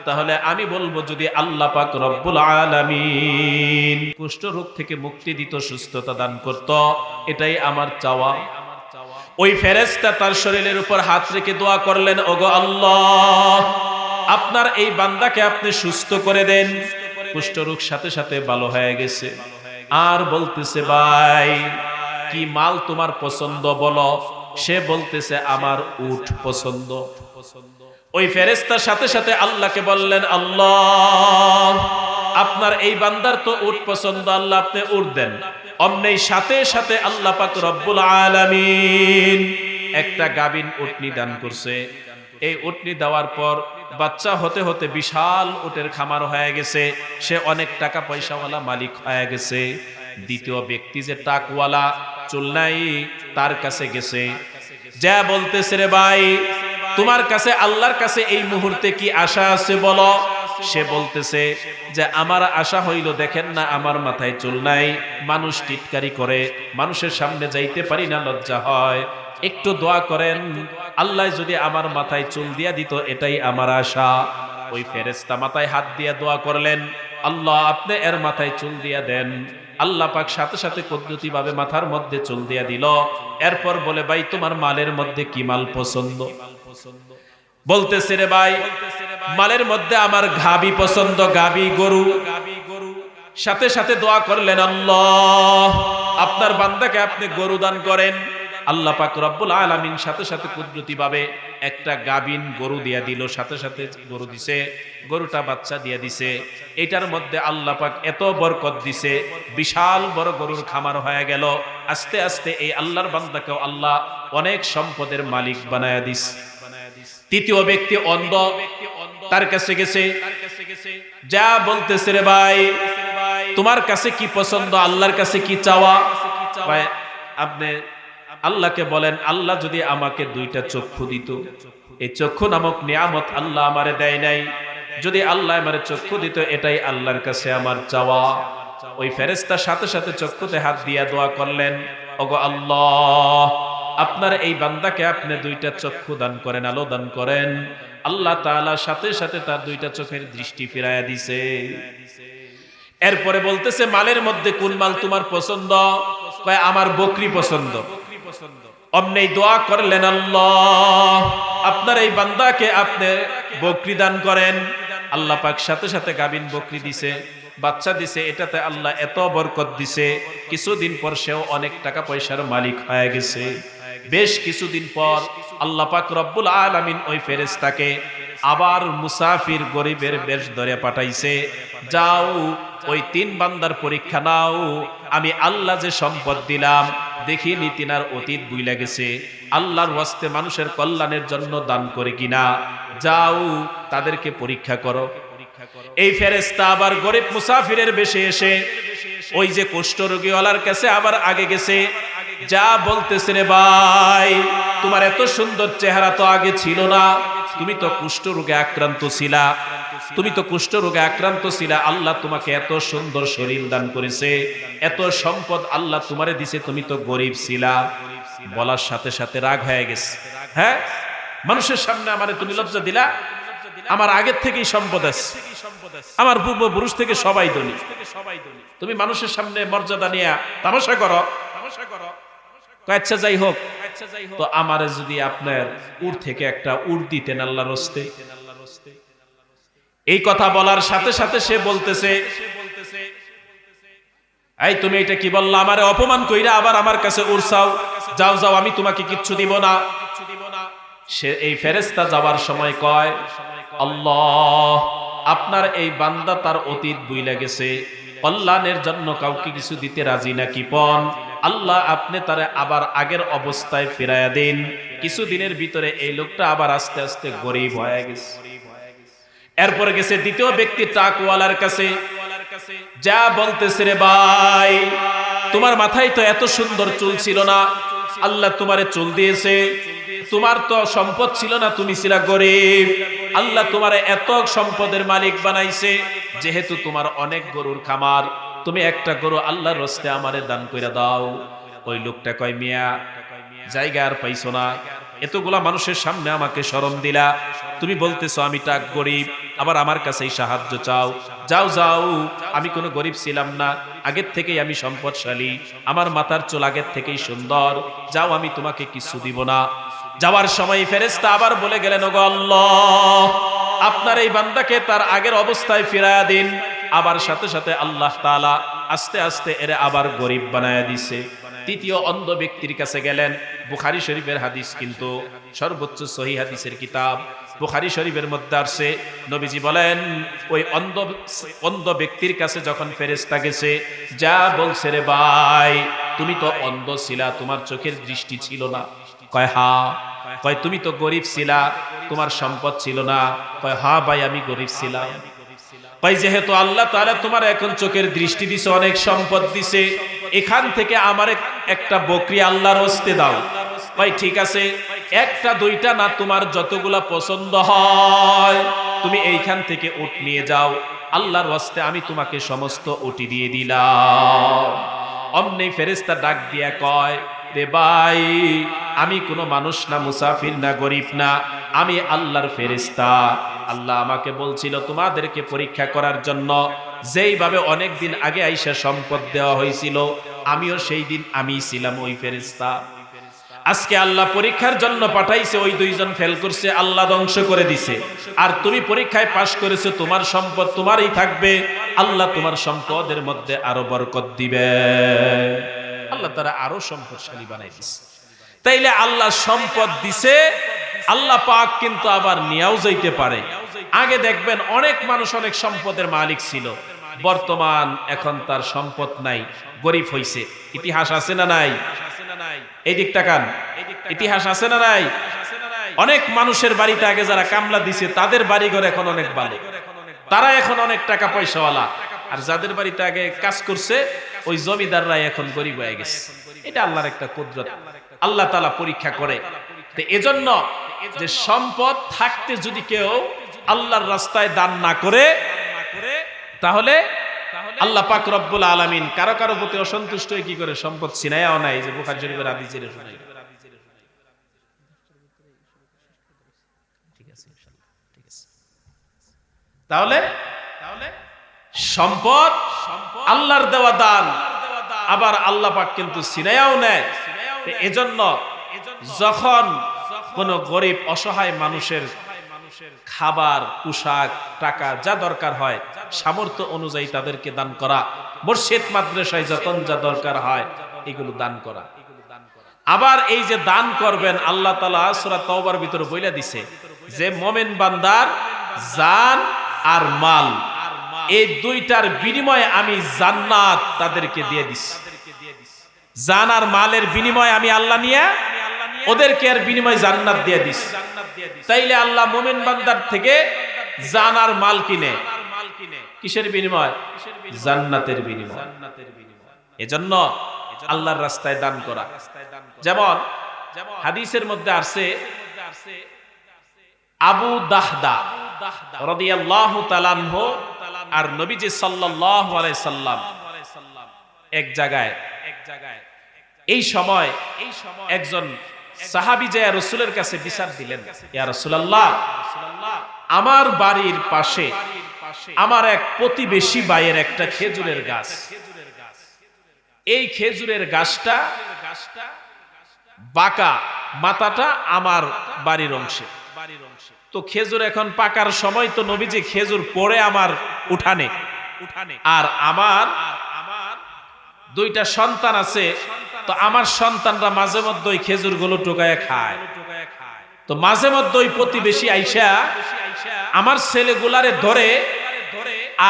Speaker 1: তাহলে আমি বলবো, যদি আল্লাহ পাক রব্বুল আলামিন কুষ্ঠরোগ থেকে মুক্তি দিত, সুস্থতা দান করত, এটাই আমার চাওয়া। ওই ফেরেশতা তার শরীরের উপর হাত রেখে দোয়া করলেন, ওগো আল্লাহ, আপনার এই বান্দাকে আপনি সুস্থ করে দেন। কুষ্ঠরোগ সাথে সাথে ভালো হয়ে গেছে। আর বলতেছে, ভাই কি মাল তোমার পছন্দ বলো। সে বলতেছে, আমার উট পছন্দ। ওই ফেরেশতার সাথে সাথে আল্লাহকে বললেন, আল্লাহ, আপনার এই বান্দার তো উট পছন্দ, আল্লাহ আপনি উট দেন। অমনেই সাথে সাথে আল্লাহ পাক রব্বুল আলামিন একটা গাবিন উটনি দান করছে। এই উটনি দেওয়ার পর বাচ্চা হতে হতে বিশাল উটের খামার হয়ে গেছে। সে অনেক টাকা পয়সাওয়ালা মালিক হয়ে গেছে। দ্বিতীয় ব্যক্তি যে টাকওয়ালা, চুল নাই, তার কাছে গেছে, যা বলতেছে, রে ভাই, তোমার কাছে আল্লাহর কাছে এই মুহূর্তে কি আশা আছে বলো। সে বলতেছে যে আমার আশা হইল, দেখেন না আমার মাথায় চুল নাই, মানুষ টিটকারি করে, মানুষের সামনে যাইতে পারি না, লজ্জা হয়, একটু দোয়া করেন, আল্লাহ যদি আমার মাথায় চুল দিয়া দিত, এটাই আমার আশা। ওই ফেরেশতা মাথায় হাত দিয়া দোয়া করলেন, আল্লাহ আপনি এর মাথায় চুল দিয়া দেন। আল্লাহ পাক সাথে সাথে কুদরতি ভাবে মাথার মধ্যে চুল দিয়া দিল। এরপর বলে, ভাই তোমার মালের মধ্যে কি মাল পছন্দ। বলতেছে, রে ভাই, মালের মধ্যে আমার গাবি পছন্দ, গাবি, গরু। সাথে সাথে দোয়া করলেন, আল্লাহ আপনার বান্দাকে আপনি গরু দান করেন। আল্লাহ পাক রব্বুল আলামিন সাথে সাথে কুদরতি ভাবে একটা গাবিন গরু দিয়া দিল। সাথে সাথে গরু দিছে, গরুটা বাচ্চা দিয়া দিছে। এটার মধ্যে আল্লাহ পাক এত বরকত দিছে, বিশাল বড় গরুর খামার হয়ে গেল। আস্তে আস্তে এই আল্লাহর বান্দাকেও আল্লাহ অনেক সম্পদের মালিক বানায়া দিস। তৃতীয় ব্যক্তি অন্ধ, তার কাছে গেছে, যা বলতেছে, রে ভাই তোমার কাছে কি পছন্দ, আল্লাহর কাছে কি চাওয়া। ভাই আপনি আল্লাহকে বলেন, আল্লাহ যদি আমাকে দুইটা চক্ষু দিত, এই চক্ষু নামক নিয়ামত আল্লাহ আমারে দেয় নাই, যদি আল্লাহ আমারে চক্ষু দিত, এটাই আল্লাহর কাছে আমার চাওয়া। ওই ফেরেশতার সাথে সাথে চক্ষুতে হাত দিয়া দোয়া করলেন, ওগো আল্লাহ আপনার এই বান্দাকে আপনি দুইটা চক্ষু দান করেন, আলো দান করেন। আল্লাহ তাআলা সাথে সাথে তার দুইটা চোখের দৃষ্টি ফিরাইয়া দিছে। এরপরে বলতেছে, মালের মধ্যে কোন মাল তোমার পছন্দ। কয়, আমার বকরি পছন্দ। অমনেই দোয়া করলেন, আল্লাহ আপনার এই বান্দাকে আপনি বকরি দান করেন। আল্লাহ পাক সাথে সাথে গাবিন বকরি দিছে, বাচ্চা দিছে। এটাতে আল্লাহ এত বরকত দিছে, কিছুদিন পর সেও অনেক টাকা পয়সার মালিক হয়ে গেছে। বেশ কিছুদিন পর আল্লাহ পাক রব্বুল আলামিন ওই ফেরেশতাকে আবার মুসাফির গরিবের বেশ ধরে পাঠাইছে, যাও ওই তিন বান্দার পরীক্ষা নাও, আমি আল্লাহ যে সম্পদ দিলাম, দেখিনি তিনার অতীত ভুলে গেছে, আল্লাহর ওয়াস্তে মানুষের কল্যাণের জন্য দান করে কিনা, যাও তাদেরকে পরীক্ষা করো। এই ফেরেশতা আবার গরিব মুসাফিরের বেশে এসে ওই যে কুষ্ঠরোগীওয়ালার কাছে আবার আগে গেছে, যা বলতেছে, রে ভাই, তোমার এত সুন্দর চেহারা তো আগে ছিল না, তুমি তো কুষ্ঠরোগে আক্রান্ত ছিলা, আল্লাহ তোমাকে এত সুন্দর শরীর দান করেছে, এত সম্পদ আল্লাহ তোমারে দিছে, তুমি তো গরিব ছিলা। বলার সাথে সাথে রাগ হয়ে গেছে। হ্যাঁ, মানুষের সামনে আমারে তুমি লজ্জা দিলা, আমার আগের থেকেই সম্পদ আছে, আমার পূর্বপুরুষ থেকে সবাই ধনী, তুমি মানুষের সামনে মর্যাদা নিয়ে তামাশা করো। আচ্ছা যাই হোক, তো আমারে যদি আপনার উট থেকে একটা উট দিতেন আল্লাহর রাস্তে। এই কথা বলার সাথে সাথে সে বলতেছে, এই তুমি এটা কি বললা, আমারে অপমান কইরা আবার আমার কাছে উড়ছাও, যাও যাও, আমি তোমাকে কিচ্ছু দিব না। সে এই ফেরেশতা যাওয়ার সময় কয়, আল্লাহ, আপনার এই বান্দা তার অতীত ভুলে গেছে, কল্যাণের জন্য কাউকে কিছু দিতে রাজি নাকি পন, আল্লাহ আপনি তারে আবার আগের অবস্থায় ফিরাইয়া দিন। কিছুদিনের ভিতরে এই লোকটা আবার আস্তে আস্তে গরিব হয়ে গেছে। এরপরে গেছে দ্বিতীয় ব্যক্তি ট্রাকওয়ালার কাছে, যা বলতেছে, রে ভাই, তোমার মাথায় তো এত সুন্দর চুল ছিল না, আল্লাহ তোমারে চুল দিয়েছে, তোমার তো সম্পদ ছিল না, তুমি ছিলা গরিব, আল্লাহ তোমারে এত সম্পদের মালিক বানাইছে, যেহেতু তোমার অনেক গরুর খামার, তুমি একটা গরু আল্লাহর রাস্তে আমারে দান কইরা দাও। ওই লোকটা কয়, মিয়া, জায়গা আর পাইছো না, এতগুলা মানুষের সামনে আমাকে শরম দিলা, তুমি বলতেছো আমি টাক গরিব, আবার আমার কাছেই সাহায্য চাও, যাও যাও, আমি কোনো গরিব ছিলাম না, আগের থেকেই আমি সম্পদশালী, আমার মাথার চুল আগের থেকেই সুন্দর, যাও, আমি তোমাকে কিছু দিব না। যাওয়ার সময় ফেরেশতা আবার বলে গেলেন, ওগো আল্লাহ, আপনার এই বান্দাকে তার আগের অবস্থায় ফিরায়া দিন। আবার সাথে সাথে আল্লাহ তাআলা আস্তে আস্তে এরে আবার গরিব বানায়া দিছে। তৃতীয় অন্ধ ব্যক্তির কাছে গেলেন। বুখারী শরীফের হাদিস, কিন্তু সর্বোচ্চ সহিহ হাদিসের কিতাব বুখারী শরীফের মধ্যে আছে, নবীজি বলেন, ওই অন্ধ ব্যক্তির কাছে যখন ফেরেশতা গেছে, যা বলছে, রে ভাই, তুমি তো অন্ধ ছিলা, তোমার চোখের দৃষ্টি ছিল না। কয়, হ্যাঁ। কয়, তুমি তো গরিব ছিলা, তোমার সম্পদ ছিল না। কয়, হ্যাঁ ভাই, আমি গরিব ছিলাম। কয়, যেহেতু আল্লাহ তাআলা তোমার এখন চোখের দৃষ্টি দিছে, অনেক সম্পদ দিছে, এখান থেকে আমার একটা বকরি আল্লাহর রাস্তে দাও। কয়, ঠিক আছে, একটা দুইটা না, তোমার যতগুলা পছন্দ হয় তুমি এইখান থেকে উট নিয়ে যাও, আল্লাহর রাস্তে আমি তোমাকে সমস্ত উটি দিয়ে দিলাম। অমনি ফেরেশতা ডাক দিয়া কয়, রে ভাই, আমি কোনো মানুষ না, মুসাফির না, গরিব না, আমি আল্লাহর ফেরেশতা। আল্লাহ আমাকে বলছিল তোমাদেরকে পরীক্ষা করার জন্য, যেইভাবে অনেক দিন আগে আইসা সম্পদ দেওয়া হয়েছিল, আমিও সেই দিন আমি ছিলাম ওই ফেরেশতা। আজকে আল্লাহ পরীক্ষার জন্য পাঠাইছে, ওই দুইজন ফেল করছে, আল্লাহ ধ্বংস করে দিছে। আর তুমি পরীক্ষায় পাশ করেছো, তোমার সম্পদ তোমারই থাকবে, আল্লাহ তোমার সম্পদের মধ্যে আরো বরকত দিবে। আল্লাহ তারা আরো সম্পদশালী বানাই দিছে। তাইলে আল্লাহ সম্পদ দিছে, আল্লাহ পাক কিন্তু আবার নিয়েও যাইতে পারে। আগে দেখবেন অনেক মানুষ অনেক সম্পদের মালিক ছিল, বর্তমান এখন তার সম্পদ নাই, গরিব হইছে। ইতিহাস আছে না নাই? এই দিক তাকান, ইতিহাস আছে না নাই? অনেক মানুষের বাড়িতে আগে যারা কামলা দিছে, তাদের বাড়িঘর এখন অনেক ভালো, তারা এখন অনেক টাকা পয়সাওয়ালা। আর যাদের বাড়িতে আগে কাজ করছে, ওই জমিদাররা এখন গরিব হয়ে গেছে। এটা আল্লাহর একটা কুদরত, আল্লাহ তাআলা পরীক্ষা করে। তো এজন্য যে সম্পদ থাকতে যদি কেউ আল্লাহর রাস্তায় দান না করে, তাহলে আল্লাহ পাক রব্বুল আলামিন কারো কারো প্রতি অসন্তুষ্ট হয়ে কি করে সম্পদ ছিনায়াও নাই। যে বুখারী শরীফের হাদিসের শুনাই, ঠিক আছে ইনশাআল্লাহ, ঠিক আছে। তাহলে সম্পদ আল্লাহর দেওয়া দান, আবার আল্লাহ পাক কিন্তু ছিনায়াও নেয়। এজন্য যখন কোন গরিব অসহায় মানুষের খাবার, পোশাক, টাকা যা দরকার হয়, সামর্থ্য অনুযায়ী তাদেরকে দান করা, মসজিদ মাদ্রাসায় যখন যা দরকার হয় এগুলো দান করা। আবার এই যে দান করবেন, আল্লাহ তাআলা সূরা তাওবার ভিতরে বইলা দিছে যে মুমিন বান্দার জান আর মাল, এই দুইটার বিনিময়ে আমি জান্নাত তাদেরকে দিয়ে দিছি। জান আর মালের বিনিময়ে আমি আল্লাহ নিয়ে ওদেরকে আর বিনিময় জান্নাত দিয়ে দিস। তাইলে আল্লাহ মুমিন বান্দার থেকে জান আর মাল কিনে, কিসের বিনিময়? জান্নাতের বিনিময়। এজন্য আল্লাহর রাস্তায় দান করা, যেমন হাদিসের মধ্যে আসছে আবু দাহদা রাদিয়াল্লাহু তাআলা আনহু আর নবীজি সাল্লাল্লাহু আলাইহি সাল্লাম এক জায়গায়, এই সময় একজন সাহাবী যায় রাসূলের কাছে বিচার দিলেন, ইয়া রাসূলুল্লাহ, আমার বাড়ির পাশে আমার এক প্রতিবেশী ভাইয়ের একটা খেজুরের গাছ, এই খেজুরের গাছটা বাঁকা, মাথাটা আমার বাড়ির অংশে। তো খেজুর এখন পাকার সময়, তো নবীজি খেজুর পড়ে আমার উঠানে, আর আমার দুইটা সন্তান আছে, তো আমার সন্তানরা মাঝে মধ্যে ওই খেজুর গুলো টোকায় খায়। তো মাঝে মধ্যে ওই প্রতিবেশী আইসা আমার ছেলেগুলারে ধরে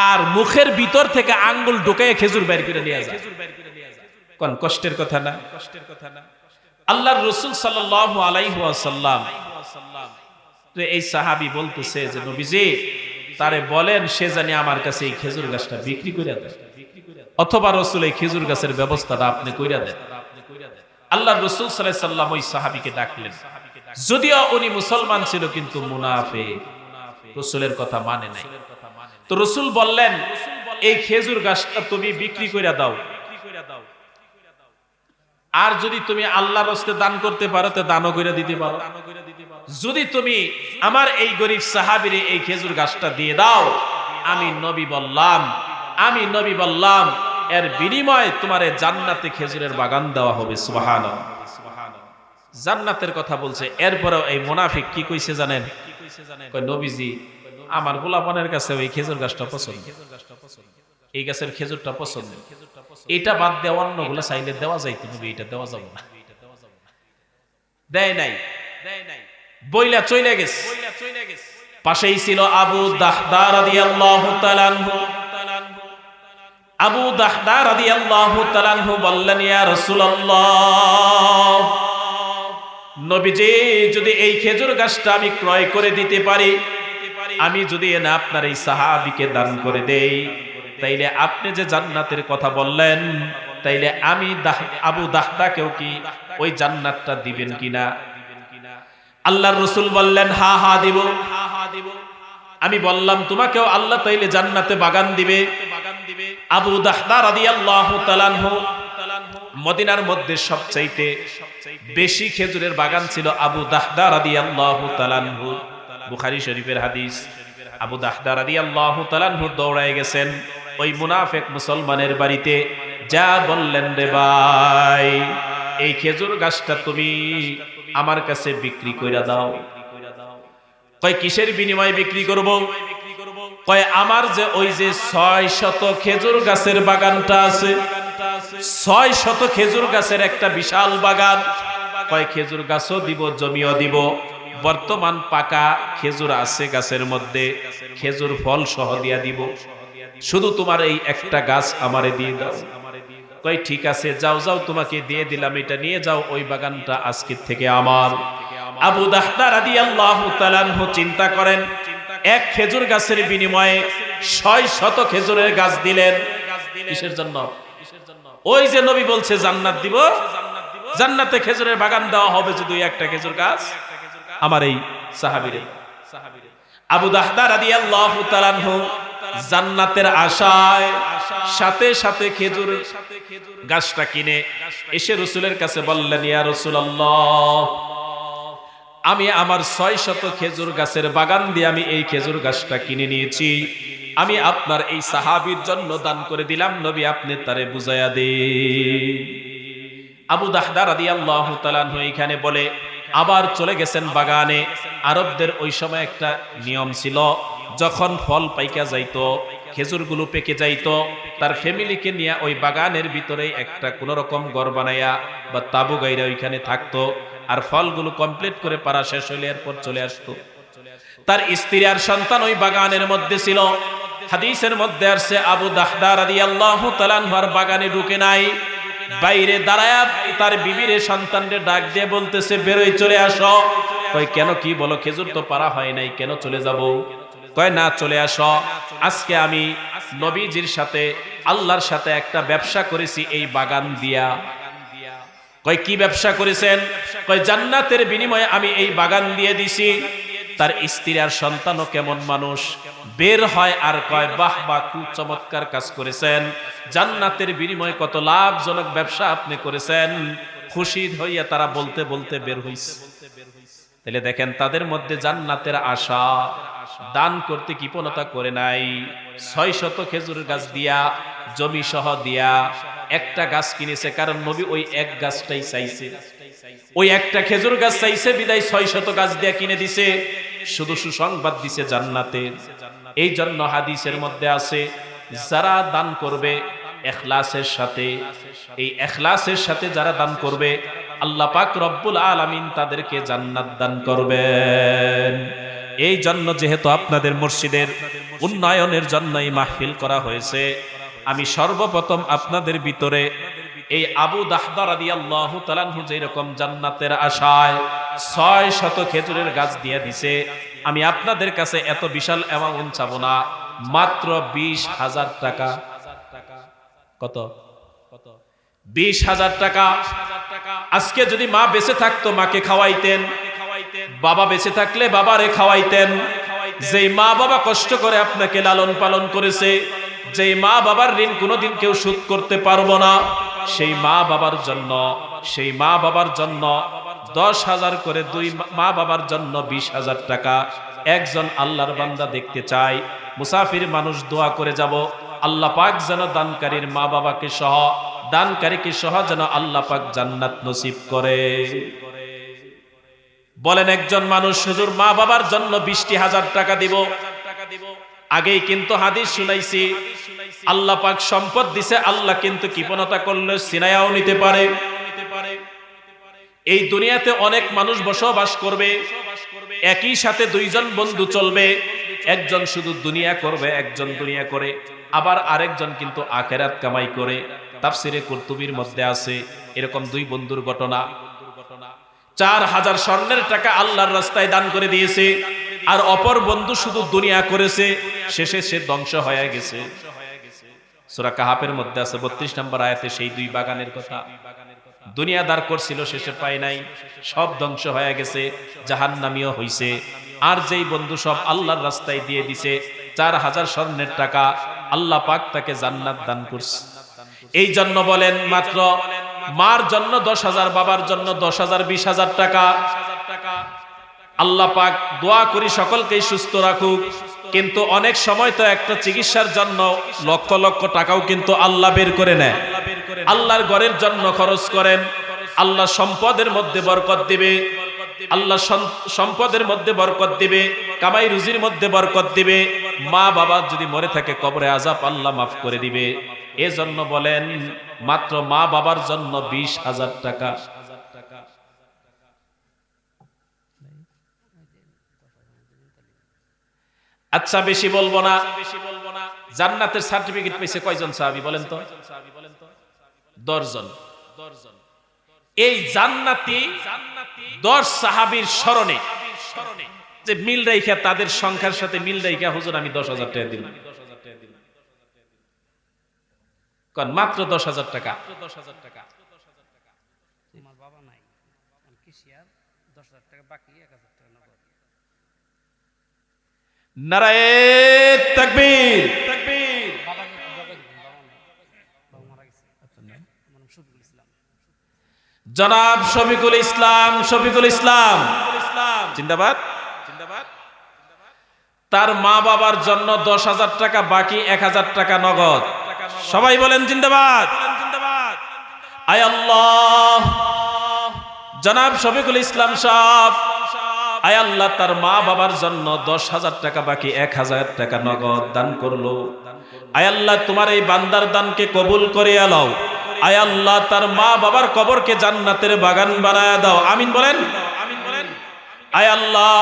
Speaker 1: আর মুখের ভিতর থেকে আঙ্গুল ঢুকায় খেজুর বের করে নিয়ে যায়। কোন কষ্টের কথা না? আল্লাহর রাসূল সাল্লাল্লাহু আলাইহি ওয়াসাল্লাম এই সাহাবী বলতেছে যে নবীজি তারে বলেন সে জানি আমার কাছে এই খেজুর গাছটা বিক্রি করে দেয়, অথবা রাসূল এই খেজুর গাছের ব্যবস্থাটা আপনি কইরা দেন। আল্লাহর রাসূল সাল্লাল্লাহু আলাইহি ওয়াসাল্লাম ওই সাহাবীকে ডাকলেন, যদিও উনি মুসলমান ছিল কিন্তু মুনাফিক, রাসূলের কথা মানে নাই। তো রাসূল বললেন এই খেজুর গাছটা তুমি বিক্রি কইরা দাও, আর যদি তুমি আল্লাহর রাস্তায় দান করতে পারো তো দানও কইরা দিতে পারো। যদি তুমি আমার এই গরীব সাহাবীরে এই খেজুর গাছটা দিয়ে দাও, আমি নবী বললাম এর বিনিময়ে তোমারে জান্নাতে খেজুরের বাগান দেওয়া হবে। সুবহানাল্লাহ, জান্নাতের কথা বলছে। এরপরেও এই মুনাফিক কি কইছে জানেন? কয় নবীজি আমার গোলাপনের কাছে ওই খেজুর গাছটা পছন্দ, এই গাছের খেজুরটা পছন্দ, এটা বাদ দিয়ে অন্যগুলো চাইলে দেওয়া যাইতো, নবী এটা দেওয়া যাবে না। দেয় নাই, বইলা চইলা গেছে। পাশেই ছিল আবু দাহদা রাদিয়াল্লাহু তাআলা আনহু। আবু দাহদা রাদিয়াল্লাহু তাআলা আনহু বললেন, ইয়া রাসূলুল্লাহ, নবীজি যদি এই খেজুর গাছটা আমি ক্রয় করে দিতে পারি, আমি যদি এনে আপনার এই সাহাবীকে দান করে দেই, তাইলে আপনি যে জান্নাতের কথা বললেন, তাইলে আমি আবু দাহদাকেও কি ওই জান্নাতটা দিবেন কিনা? আল্লাহর রাসূল বললেন, হ্যাঁ হ্যাঁ দিব। আমি বললাম তোমাকেও আল্লাহ তাইলে জান্নাতে বাগান দিবে। আবু দাহদা রাদিয়াল্লাহু তাআলা আনহু মদিনার মধ্যে সবচাইতে বেশি খেজুরের বাগান ছিল আবু দাহদা রাদিয়াল্লাহু তাআলা আনহু। বুখারী শরীফের হাদিস। আবু দাহদা রাদিয়াল্লাহু তাআলা আনহু দৌড়ায় গেছেন ওই মুনাফিক মুসলমানের বাড়িতে, যা বললেন, রে ভাই এই খেজুর গাছটা তুমি আমার কাছে বিক্রি কইরা দাও। কয় কিসের বিনিময়ে বিক্রি করব? কয় আমার যে ওই যে 600 খেজুর গাছের বাগানটা আছে, 600 খেজুর গাছের একটা বিশাল বাগান, কয় খেজুর গাছও দিব, জমিও দিব, বর্তমান পাকা খেজুর আছে গাছের মধ্যে, খেজুর ফল সহ দিয়া দিব, শুধু তোমার এই একটা গাছ আমারে দিয়ে দাও। কয় ঠিক আছে, যাও যাও তোমাকে দিয়ে দিলাম, এটা নিয়ে যাও, ওই বাগানটা আজকে থেকে আমার। আবু দাহদা রাদিয়াল্লাহু তাআলা আনহু চিন্তা করেন, এক খেজুর গাছের বিনিময়ে 600 খেজুরের গাছ দিলেন। কিসের জন্য? ওই যে নবী বলছে জান্নাত দিব, জান্নাতে খেজুরের বাগান দেওয়া হবে যদি একটা খেজুর গাছ আমার এই সাহাবীরে। আবু দাহদা রাদিয়াল্লাহু তাআলা আনহু জান্নাতের আশায় সাথে সাথে খেজুর গাছটা কিনে এসে রাসূলের কাছে বললেন, ইয়া রাসূলুল্লাহ, আমি আমার 600 খেজুর গাছের বাগান দিয়ে আমি এই খেজুর গাছটা কিনে নিয়েছি, আমি আপনার এই সাহাবীর জন্য দান করে দিলাম, নবী আপনি তারে বুঝাইয়া দিন। আবু দাহদা রাদিয়াল্লাহু তাআলা আনহু এখানে বলে আবার চলে গেছেন বাগানে। আরবদের ওই সময় একটা নিয়ম ছিল, যখন ফল পাইকা যাইতো, খেজুরগুলো পেকে যাইতো, তার ফ্যামিলিকে নিয়ে ওই বাগানের ভিতরে একটা কোন রকম ঘর বানাইয়া বা তাবু গাইরা ওইখানে থাকতো, আর ফলগুলো কমপ্লিট করে পারা শেষ হইলে এরপর চলে আসতো। তার স্ত্রী আর সন্তান ওই বাগানের মধ্যে ছিল। হাদিসের মধ্যে আসছে আবু দাহদা রাদিয়াল্লাহু তাআলা আনহু বাগানে ঢুকে নাই, বাইরে দাঁড়ায়া তার বিবিরে সন্তানরে ডাক দিয়ে বলতেছে বেরোই চলে আসো। কয় কেন, কি বলো? খেজুর তো পারা হয় নাই, কেন চলে যাব? কয় না, চলে আসো, আজকে আমি নবীজির সাথে আল্লাহর সাথে একটা ব্যবসা করেছি এই বাগান দিয়া। কয় কি ব্যবসা করেছেন? কয় জান্নাতের বিনিময়ে আমি এই বাগান দিয়ে দিছি। তার স্ত্রী আর সন্তানও কেমন মানুষ, বের হয় আর কয় বাহ বাহ, খুব চমৎকার কাজ করেছেন, জান্নাতের বিনিময়ে কত লাভজনক ব্যবসা আপনি করেছেন। খুশি হইয়া তারা বলতে বলতে বের হইছে। তাহলে দেখেন তাদের মধ্যে জান্নাতের আশা, দান করতে কৃপণতা করে নাই। 600 খেজুর গাছ দিয়া, জমি সহ দিয়া একটা গাছ কিনেছে, কারণ নবী ওই এক গাছটাই চাইছে, ওই একটা খেজুর গাছ চাইছে বিদায় 600 গাছ দিয়া কিনে দিছে। শুধু সুসংবাদ দিছে জান্নাতের। এই জন্য হাদিসের মধ্যে আছে যারা দান করবে ইখলাসের সাথে, এই ইখলাসের সাথে যারা দান করবে আল্লাহ পাক রব্বুল আলামিন তাদেরকে জান্নাত দান করবেন। এই জন্য যেহেতু আপনাদের মসজিদের উন্নয়নের জন্য এই মাহফিল করা হয়েছে, আমি সর্বপ্রথম আপনাদের ভিতরে এই আবু দাহদা রাদিয়াল্লাহু তাআলা আনহু যেরকম জান্নাতের আশায় 600 খেজুরের গাছ দিয়ে দিছে, আমি আপনাদের কাছে এত বিশাল অ্যামাউন্ট চাবো না, মাত্র 20,000 টাকা। কত? 20,000 টাকা। আজকে যদি মা বেঁচে থাকতো মাকে খাওয়াইতেন, বাবা বেঁচে থাকলে বাবারে খাওয়াইতেন। যেই মা বাবা কষ্ট করে আপনাকে লালন পালন করেছে, যেই মা বাবার ঋণ কোনোদিন কেউ শোধ করতে পারবো না, সেই মা বাবার জন্য, সেই মা বাবার জন্য 10,000 করে, দুই মা বাবার জন্য 20,000 টাকা। একজন আল্লাহর বান্দা দেখতে চাই, মুসাফির মানুষ দোয়া করে যাব, আল্লাহ পাক যেন দানকারীর মা বাবাকে সহ, দানকারীকে সহ যেন আল্লাহ পাক জান্নাত নসিব করে। বলেন একজন মানুষ হুজুর মা বাবার জন্য 20,000 টাকা দিব। আগেই কিন্তু হাদিস শুনাইছি, আল্লাহ পাক সম্পদ দিছে, আল্লাহ কিন্তু কৃপণতা করলে সিনায়াও নিতে পারে। এই দুনিয়াতে অনেক মানুষ বসবাস করবে, একই সাথে দুইজন বন্ধু চলবে, একজন শুধু দুনিয়া করবে, একজন দুনিয়া করে, আবার আরেকজন কিন্তু আখিরাত কামাই করে। তাফসিরে কুরতুবির মধ্যে আছে এরকম দুই বন্ধুর ঘটনা। 4,000 স্বর্ণের টাকা আল্লাহর রাস্তায় দান করে দিয়েছে, আর অপর বন্ধু শুধু দুনিয়া করেছে, শেষে সে ধ্বংস হয়ে গেছে। সূরা কাহাফের মধ্যে আছে 32 নম্বর আয়াতে সেই দুই বাগানের কথা। দুনিয়াদার করছিল, শেষে পায় নাই, সব ধ্বংস হয়ে গেছে, জাহান্নামীও হইছে। আর যেই বন্ধু সব আল্লাহর রাস্তায় দিয়ে দিছে, 4,000 স্বর্ণের টাকা, আল্লাহ পাক তাকে জান্নাত দান করছে। এই জন্য বলেন মাত্র মার জন্য 10,000, বাবার জন্য 10,000, 20,000 টাকা। আল্লাহ পাক দোয়া করি সকলকেই সুস্থ রাখুক, কিন্তু অনেক সময় তো একটা চিকিৎসার জন্য লক্ষ লক্ষ টাকাও কিন্তু আল্লাহ বের করে নেয়। আল্লাহর ঘরের জন্য খরচ করেন, আল্লাহ সম্পদের মধ্যে বরকত দিবে, আল্লাহ সম্পদের মধ্যে বরকত দিবে, কামাই রুজির মধ্যে বরকত দিবে। মা বাবা যদি মরে থাকে কবরে আযাব আল্লাহ মাফ করে দিবে। এজন্য বলেন মাত্র মা বাবার জন্য 20,000 টাকা। আচ্ছা বেশি বলবো না। জান্নাতের সার্টিফিকেট পেয়েছে কয়জন সাহাবী বলেন তো? 10 জন। এই জান্নাতি 10 সাহাবীর স্মরণে যে মিল রাইখা, তাদের সংখ্যার সাথে মিল রাইখা হুজুর আমি 10,000 টাকা দিলাম। কোন মাত্র 10,000 টাকা।
Speaker 2: আমার বাবা নাই, কিসিয়ার 10,000 টাকা বাকি, 1,000 টাকা নগদ।
Speaker 1: নারায়ে তাকবীর, তাকবীর।
Speaker 2: বাবা মারা গেছে, মানে শফিকুল ইসলাম।
Speaker 1: জনাব শফিকুল ইসলাম, শফিকুল ইসলাম জিন্দাবাদ, জিন্দাবাদ। তার মা বাবার জন্য 10,000 টাকা বাকি, 1,000 টাকা নগদ। সবাই বলেন জিন্দাবাদ, জিন্দাবাদ। আয় আল্লাহ, জনাব শফিকুল ইসলাম সাহেব, আয় আল্লাহ তার মা বাবার জন্য 10,000 টাকা বাকি, 1,000 টাকা নগদ দান করলো। আয় আল্লাহ তোমার এই বান্দার দানকে কবুল করে আলাও। আয় আল্লাহ তার মা বাবার কবরকে জান্নাতের বাগান বানায় দাও। আমিন বলেন, আমিন বলেন। আয় আল্লাহ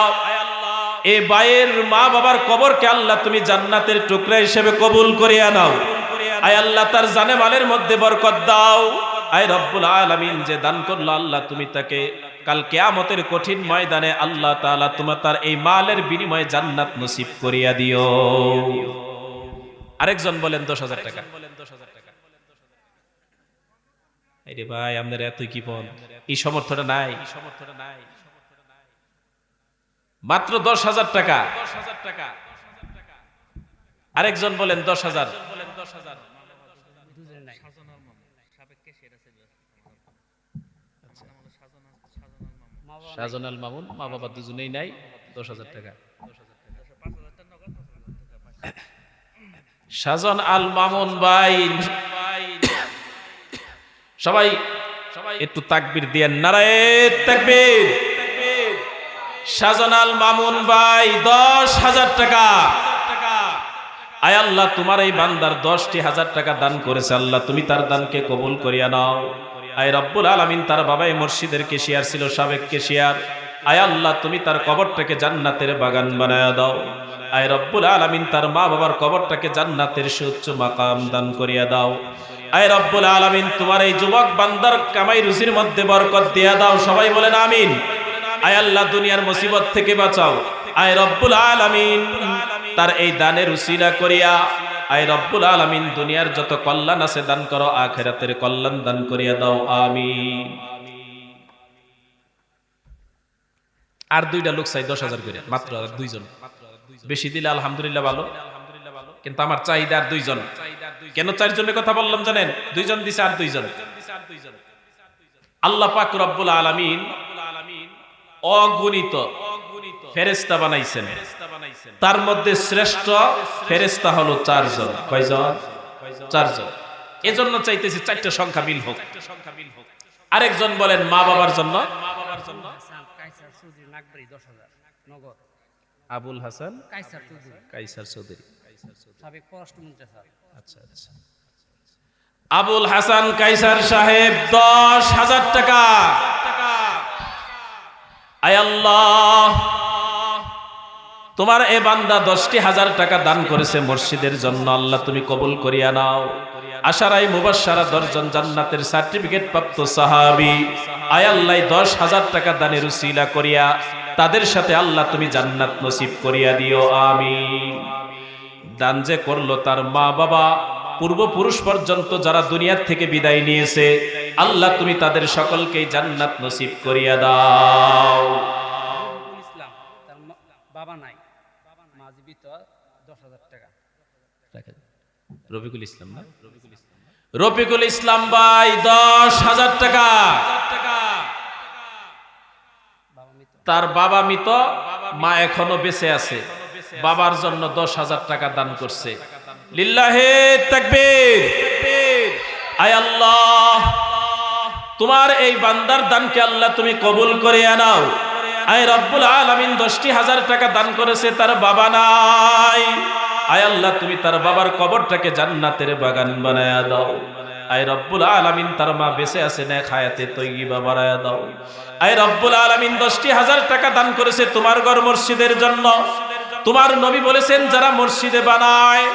Speaker 1: এই ভাইয়ের মা বাবার কবরকে আল্লাহ তুমি জান্নাতের টুকরা হিসেবে কবুল করে নাও। আয় আল্লাহ তার জানে মালের মধ্যে বরকত দাও। আয় রব্বুল আলামিন যে দান করলো আল্লাহ তুমি তাকে কাল কিয়ামতের কঠিন ময়দানে আল্লাহ তাআলা তোমার তার এই মালের বিনিময়ে জান্নাত নসিব করিয়া দিও। আরেকজন বলেন 10,000 টাকা। আরে ভাই আপনার এত কি পন, এই সমর্থটা নাই, মাত্র 10,000 টাকা। আরেকজন বলেন 10,000।
Speaker 2: দুজনে নাই। মা বাবা
Speaker 1: শাহজানাল মামুন মা বাবা দুজনেই নাই, 10,000 টাকা। শাহজান আল মামুন ভাই সবাই একটু তাকবীর দিয়েন, নারায়ে তাকবীর। শাহজান আল মামুন ভাই 10,000 টাকা। আয় আল্লাহ তোমার এই বান্দার 10,000 টাকা দান করেছে, আল্লাহ তুমি তার দানকে কবুল করিয়া নাও। আয় রব্বুল আলামিন তার বাবাই মসজিদের কেশিয়ার ছিল, সাবেক কেশিয়ার। আয় আল্লাহ তুমি তার কবরটাকে জান্নাতের বাগান বানায়া দাও। আয় রব্বুল আলামিন তার মা বাবার কবরটাকে জান্নাতের সুউচ্চ মাকাম দান করিয়া দাও। আয় রব্বুল আলামিন তোমার এই যুবক বান্দার কামাই রুজির মধ্যে বরকত দিয়া দাও। সবাই বলেন আমিন। আয় আল্লাহ দুনিয়ার মুসিবত থেকে বাঁচাও। আয় রব্বুল আলামিন তার এই দানের উসিলা করিয়া আয় রব্বুল আলামিন দুনিয়ার যত কল্যাণ আছে দান করো, আখিরাতের কল্যাণ দান করিয়া দাও, আমিন। আর দুইটা লোক চাই 10,000 করে, মাত্র আর দুইজন। বেশি দিলে আলহামদুলিল্লাহ ভালো, কিন্তু আমার চাহিদা আর দুইজন। কেন 4 জনের কথা বললাম জানেন? দুইজন দিছে আর দুইজন। আল্লাহ পাক রব্বুল আলামিন অগণিত ফেরেশতা বানাইছেন, তার মধ্যে শ্রেষ্ঠ ফেরেশতা হলো 4 জন। কয়জন? 4 জন। এজন্য চাইতেছি 4টা সংখ্যা মিল হোক। আরেকজন বলেন মা বাবার জন্য।
Speaker 2: হাসান কাইসার চৌধুরী নাগবাড়ি 10,000 নগদ।
Speaker 1: আবুল হাসান
Speaker 2: কাইসার চৌধুরী
Speaker 1: কাইসার চৌধুরী।
Speaker 2: সাবেক পররাষ্ট্রমন্ত্রী স্যার।
Speaker 1: আচ্ছা আচ্ছা। আবুল হাসান কাইসার সাহেব 10,000 টাকা। আয় আল্লাহ তোমার এ বান্দা 10,000 টাকা দান করেছে মসজিদের জন্য, আল্লাহ তুমি কবুল করিয়া নাও। আশারাই মুবাশশারা 10 জন জান্নাতের সার্টিফিকেট প্রাপ্ত সাহাবী, আয় আল্লাহ 10,000 টাকা দানের উসিলা করিয়া তাদের সাথে আল্লাহ তুমি জান্নাত নসিব করিয়া দিও, আমিন। দান যে করলো তার মা বাবা পূর্বপুরুষ পর্যন্ত যারা দুনিয়ার থেকে বিদায় নিয়েছে, আল্লাহ তুমি তাদের সকলকেই জান্নাত নসিব করিয়া দাও।
Speaker 2: রবিকুল ইসলাম তার বাবা নাই, মা জীবিত, 10,000 টাকা।
Speaker 1: রফিকুল ইসলাম না? রফিকুল ইসলাম ভাই 10,000 টাকা।
Speaker 2: বাবা মৃত।
Speaker 1: তার বাবা মৃত, মা এখনো বেঁচে আছে, বাবার জন্য 10,000 টাকা দান করছে। লিল্লাহে তাকবীর। আয় আল্লাহ তোমার এই বান্দার দানকে আল্লাহ তুমি কবুল করে নাও। আয় রব্বুল আলামিন 10,000 টাকা দান করেছে, তার বাবা নাই। আয় আল্লাহ তুমি তার বাবার কবরটাকে জান্নাতের বাগান বানায়া দাও। আয় রব্বুল আলামিন তার মা বেঁচে আছে, নেক হায়াতে তয়্যিবা বাড়ায়া দাও। আয় রব্বুল আলামিন 10,000 টাকা দান করেছে তোমার ঘর মসজিদের জন্য। তোমার নবী বলেছেন যারা মসজিদে বানায়,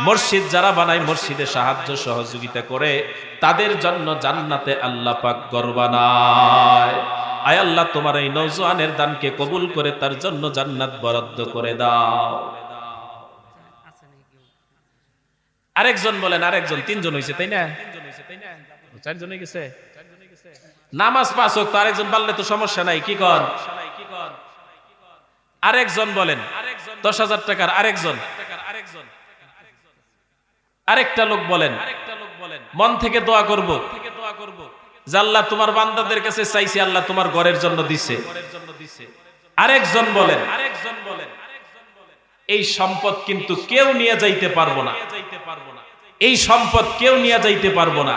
Speaker 1: মসজিদ যারা বানায়, মসজিদে সাহায্য সহযোগিতা করে, তাদের জন্য জান্নাতে আল্লাহ পাক ঘর বানায়। আয় আল্লাহ তোমার এই নওজোয়ানের দানকে কবুল করে তার জন্য জান্নাত বরাদ্দ করে দাও।
Speaker 2: আছে নাকি কেউ?
Speaker 1: আরেকজন বলেন, আরেকজন। 3 জন হইছে তাই না? 4 জন হয়ে গেছে। নামাজ পাঁচ ওয়াক্ত, আরেকজন বললে তো সমস্যা নাই, কি কর? আরেকজন বলেন 10,000 টাকার আরেকজন। আরেকটা লোক বলেন, মন থেকে দোয়া করব যে আল্লাহ তোমার বান্দাদের কাছে চাইছি, আল্লাহ তোমার ঘরের জন্য দিছে। আরেকজন বলেন, এই সম্পদ কিন্তু কেউ নিয়ে যাইতে পারবো না, এই সম্পদ কেউ নিয়ে যাইতে পারবো না।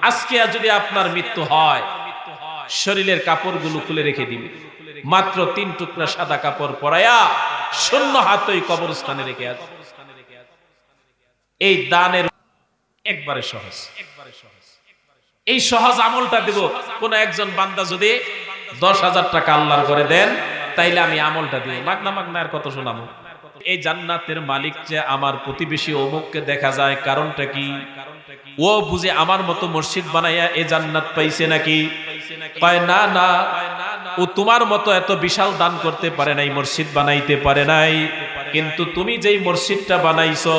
Speaker 1: আজকে যদি আপনার মৃত্যু হয়, শরীরের কাপড়গুলো খুলে রেখে দিবে, মাত্র 3 টুকরা সাদা কাপড় পরায়া শূন্য হাতই কবরস্থানে রেখে আসবে। এই দানের একবারে সহজ, এই সহজ আমলটা দেব। কোন একজন বান্দা যদি 10,000 টাকা আল্লাহর করে দেন, তাইলে আমি আমলটা দিব। মাগনা মাগনা আর কত শোনাবো? এই জান্নাতের মালিক যে আমার প্রতিবেশী অমুককে দেখা যায়, কারণটা কি? ও বুঝে আমার মতো মসজিদ বানাইয়া এ জান্নাত পাইছে নাকি? কয় না না, ও তোমার মতো এত বিশাল দান করতে পারে নাই, মসজিদ বানাইতে পারে নাই, কিন্তু তুমি যেই মসজিদটা বানাইছো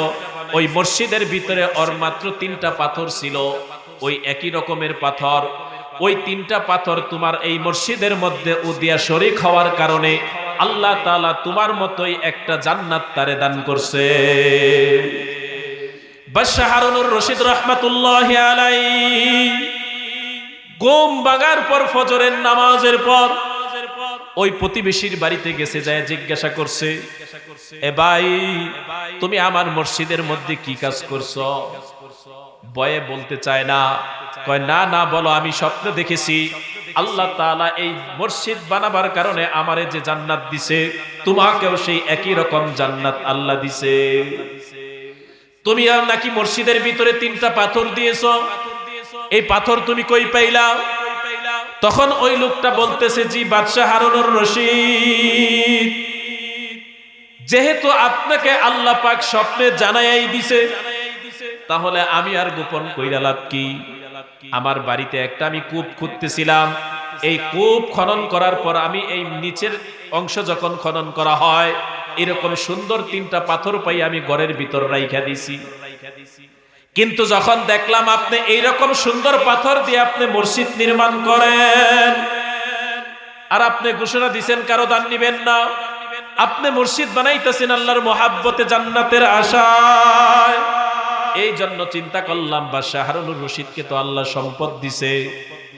Speaker 1: ওই মসজিদের ভিতরে ওর মাত্র 3টা পাথর ছিল, ওই একই রকমের পাথর, ওই 3টা পাথর তোমার এই মসজিদের মধ্যে উদিয়া শরীক হওয়ার কারণে আল্লাহ তাআলা তোমার মতোই একটা জান্নাত তারে দান করছে। বাদশাহ হারুনুর রশিদ রাহমাতুল্লাহি আলাইহি ঘুম ভাঙার পর ফজরের নামাজের পর ওই প্রতিবেশীর বাড়িতে গেছে, যায় জিজ্ঞাসা করছে, এ ভাই তুমি আমার মসজিদের মধ্যে কি কাজ করছো? ভয়ে বলতে চায় না, কয় না না বলো, আমি স্বপ্নে দেখেছি আল্লাহ তাআলা এই মসজিদ বানাবার কারণে আমারে যে জান্নাত দিছে তোমাকেও সেই একই রকম জান্নাত আল্লাহ দিছে। তুমি আর নাকি মসজিদের ভিতরে 3টা পাথর দিয়েছো, এই পাথর তুমি কই পাইলা? তখন ওই লোকটা বলতেছে, জি বাদশাহ হারুনুর রশিদ, যেহেতু আপনাকে আল্লাহ পাক স্বপ্নে জানাই দিছে, তাহলে আমি আর গোপন কইরা লাভ কি? আমার বাড়িতে একটা আমি কূপ খুঁড়তেছিলাম, এই কূপ খনন করার পর আমি এই নিচের অংশ যখন খনন করা হয় এরকম সুন্দর 3টা পাথর পাই আমি ঘরের ভিতর রাইখা দিছি, কিন্তু যখন দেখলাম আপনি এইরকম সুন্দর পাথর দিয়ে আপনি মসজিদ নির্মাণ করেন আর আপনি ঘোষণা দিবেন কারো দান নিবেন না, আপনি মসজিদ বানাইতেছেন আল্লাহর মহাব্বতে জান্নাতের আশায়, এই জন্য চিন্তা করলাম বাদশাহ হারুনুর রশিদকে তো আল্লাহ সম্পদ দিছে,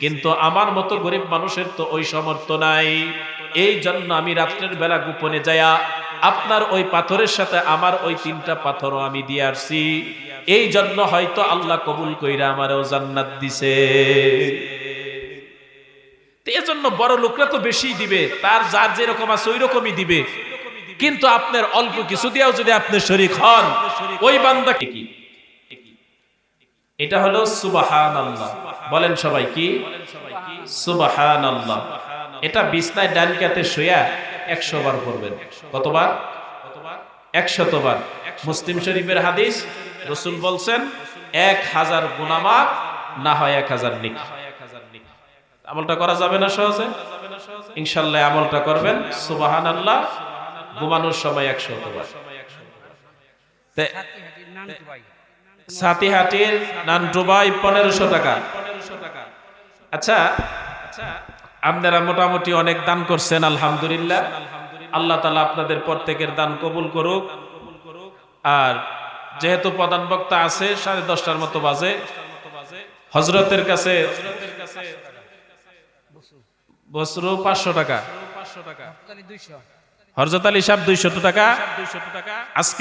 Speaker 1: কিন্তু আমার মতো গরিব মানুষের তো ওই সামর্থ্য নাই, এই জন্য আমি রাত্রের বেলা গোপনে যায়া আপনার ওই পাথরের সাথে আমার ওই 3টা পাথরও আমি দিয়ে আসছি, এই জন্য হয়তো আল্লাহ কবুল কইরা আমারও জান্নাত দিছে। এই জন্য বড় লোকরা তো বেশি দিবে, তার যার যেরকম আছে ওই রকমই দিবে, কিন্তু আপনার অল্প কিছু দিয়েও যদি আপনি শরীক হন ওই বান্দা কি? এটা হলো সুবহানাল্লাহ। বলেন সবাই কি? সুবহানাল্লাহ। এটা বিছনায় ডান কাতে শুয়া 100 বার পড়বেন। কতবার? 100 বার। মুসলিম শরীফের হাদিস, রাসূল বলছেন 1000 গুনাহ মাফ না হয় 1000 নেকি। আমলটা করা যাবে না সহজে? ইনশাআল্লাহ আমলটা করবেন। সুবহানাল্লাহ ঘুমানোর সময় 100 বার। সাতিহাটির নানটুবাই 1500 টাকা। আচ্ছা, আপনারা মোটামুটি অনেক দান করছেন, আলহামদুলিল্লাহ। আল্লাহ তাআলা আপনাদের প্রত্যেকের দান কবুল করুক। আর যেহেতু প্রধান বক্তা আছে 10:30টার মতো বাজে, হযরতের কাছে বসরু 500 টাকা, হযরত আলী সাহেব 200 টাকা আজকে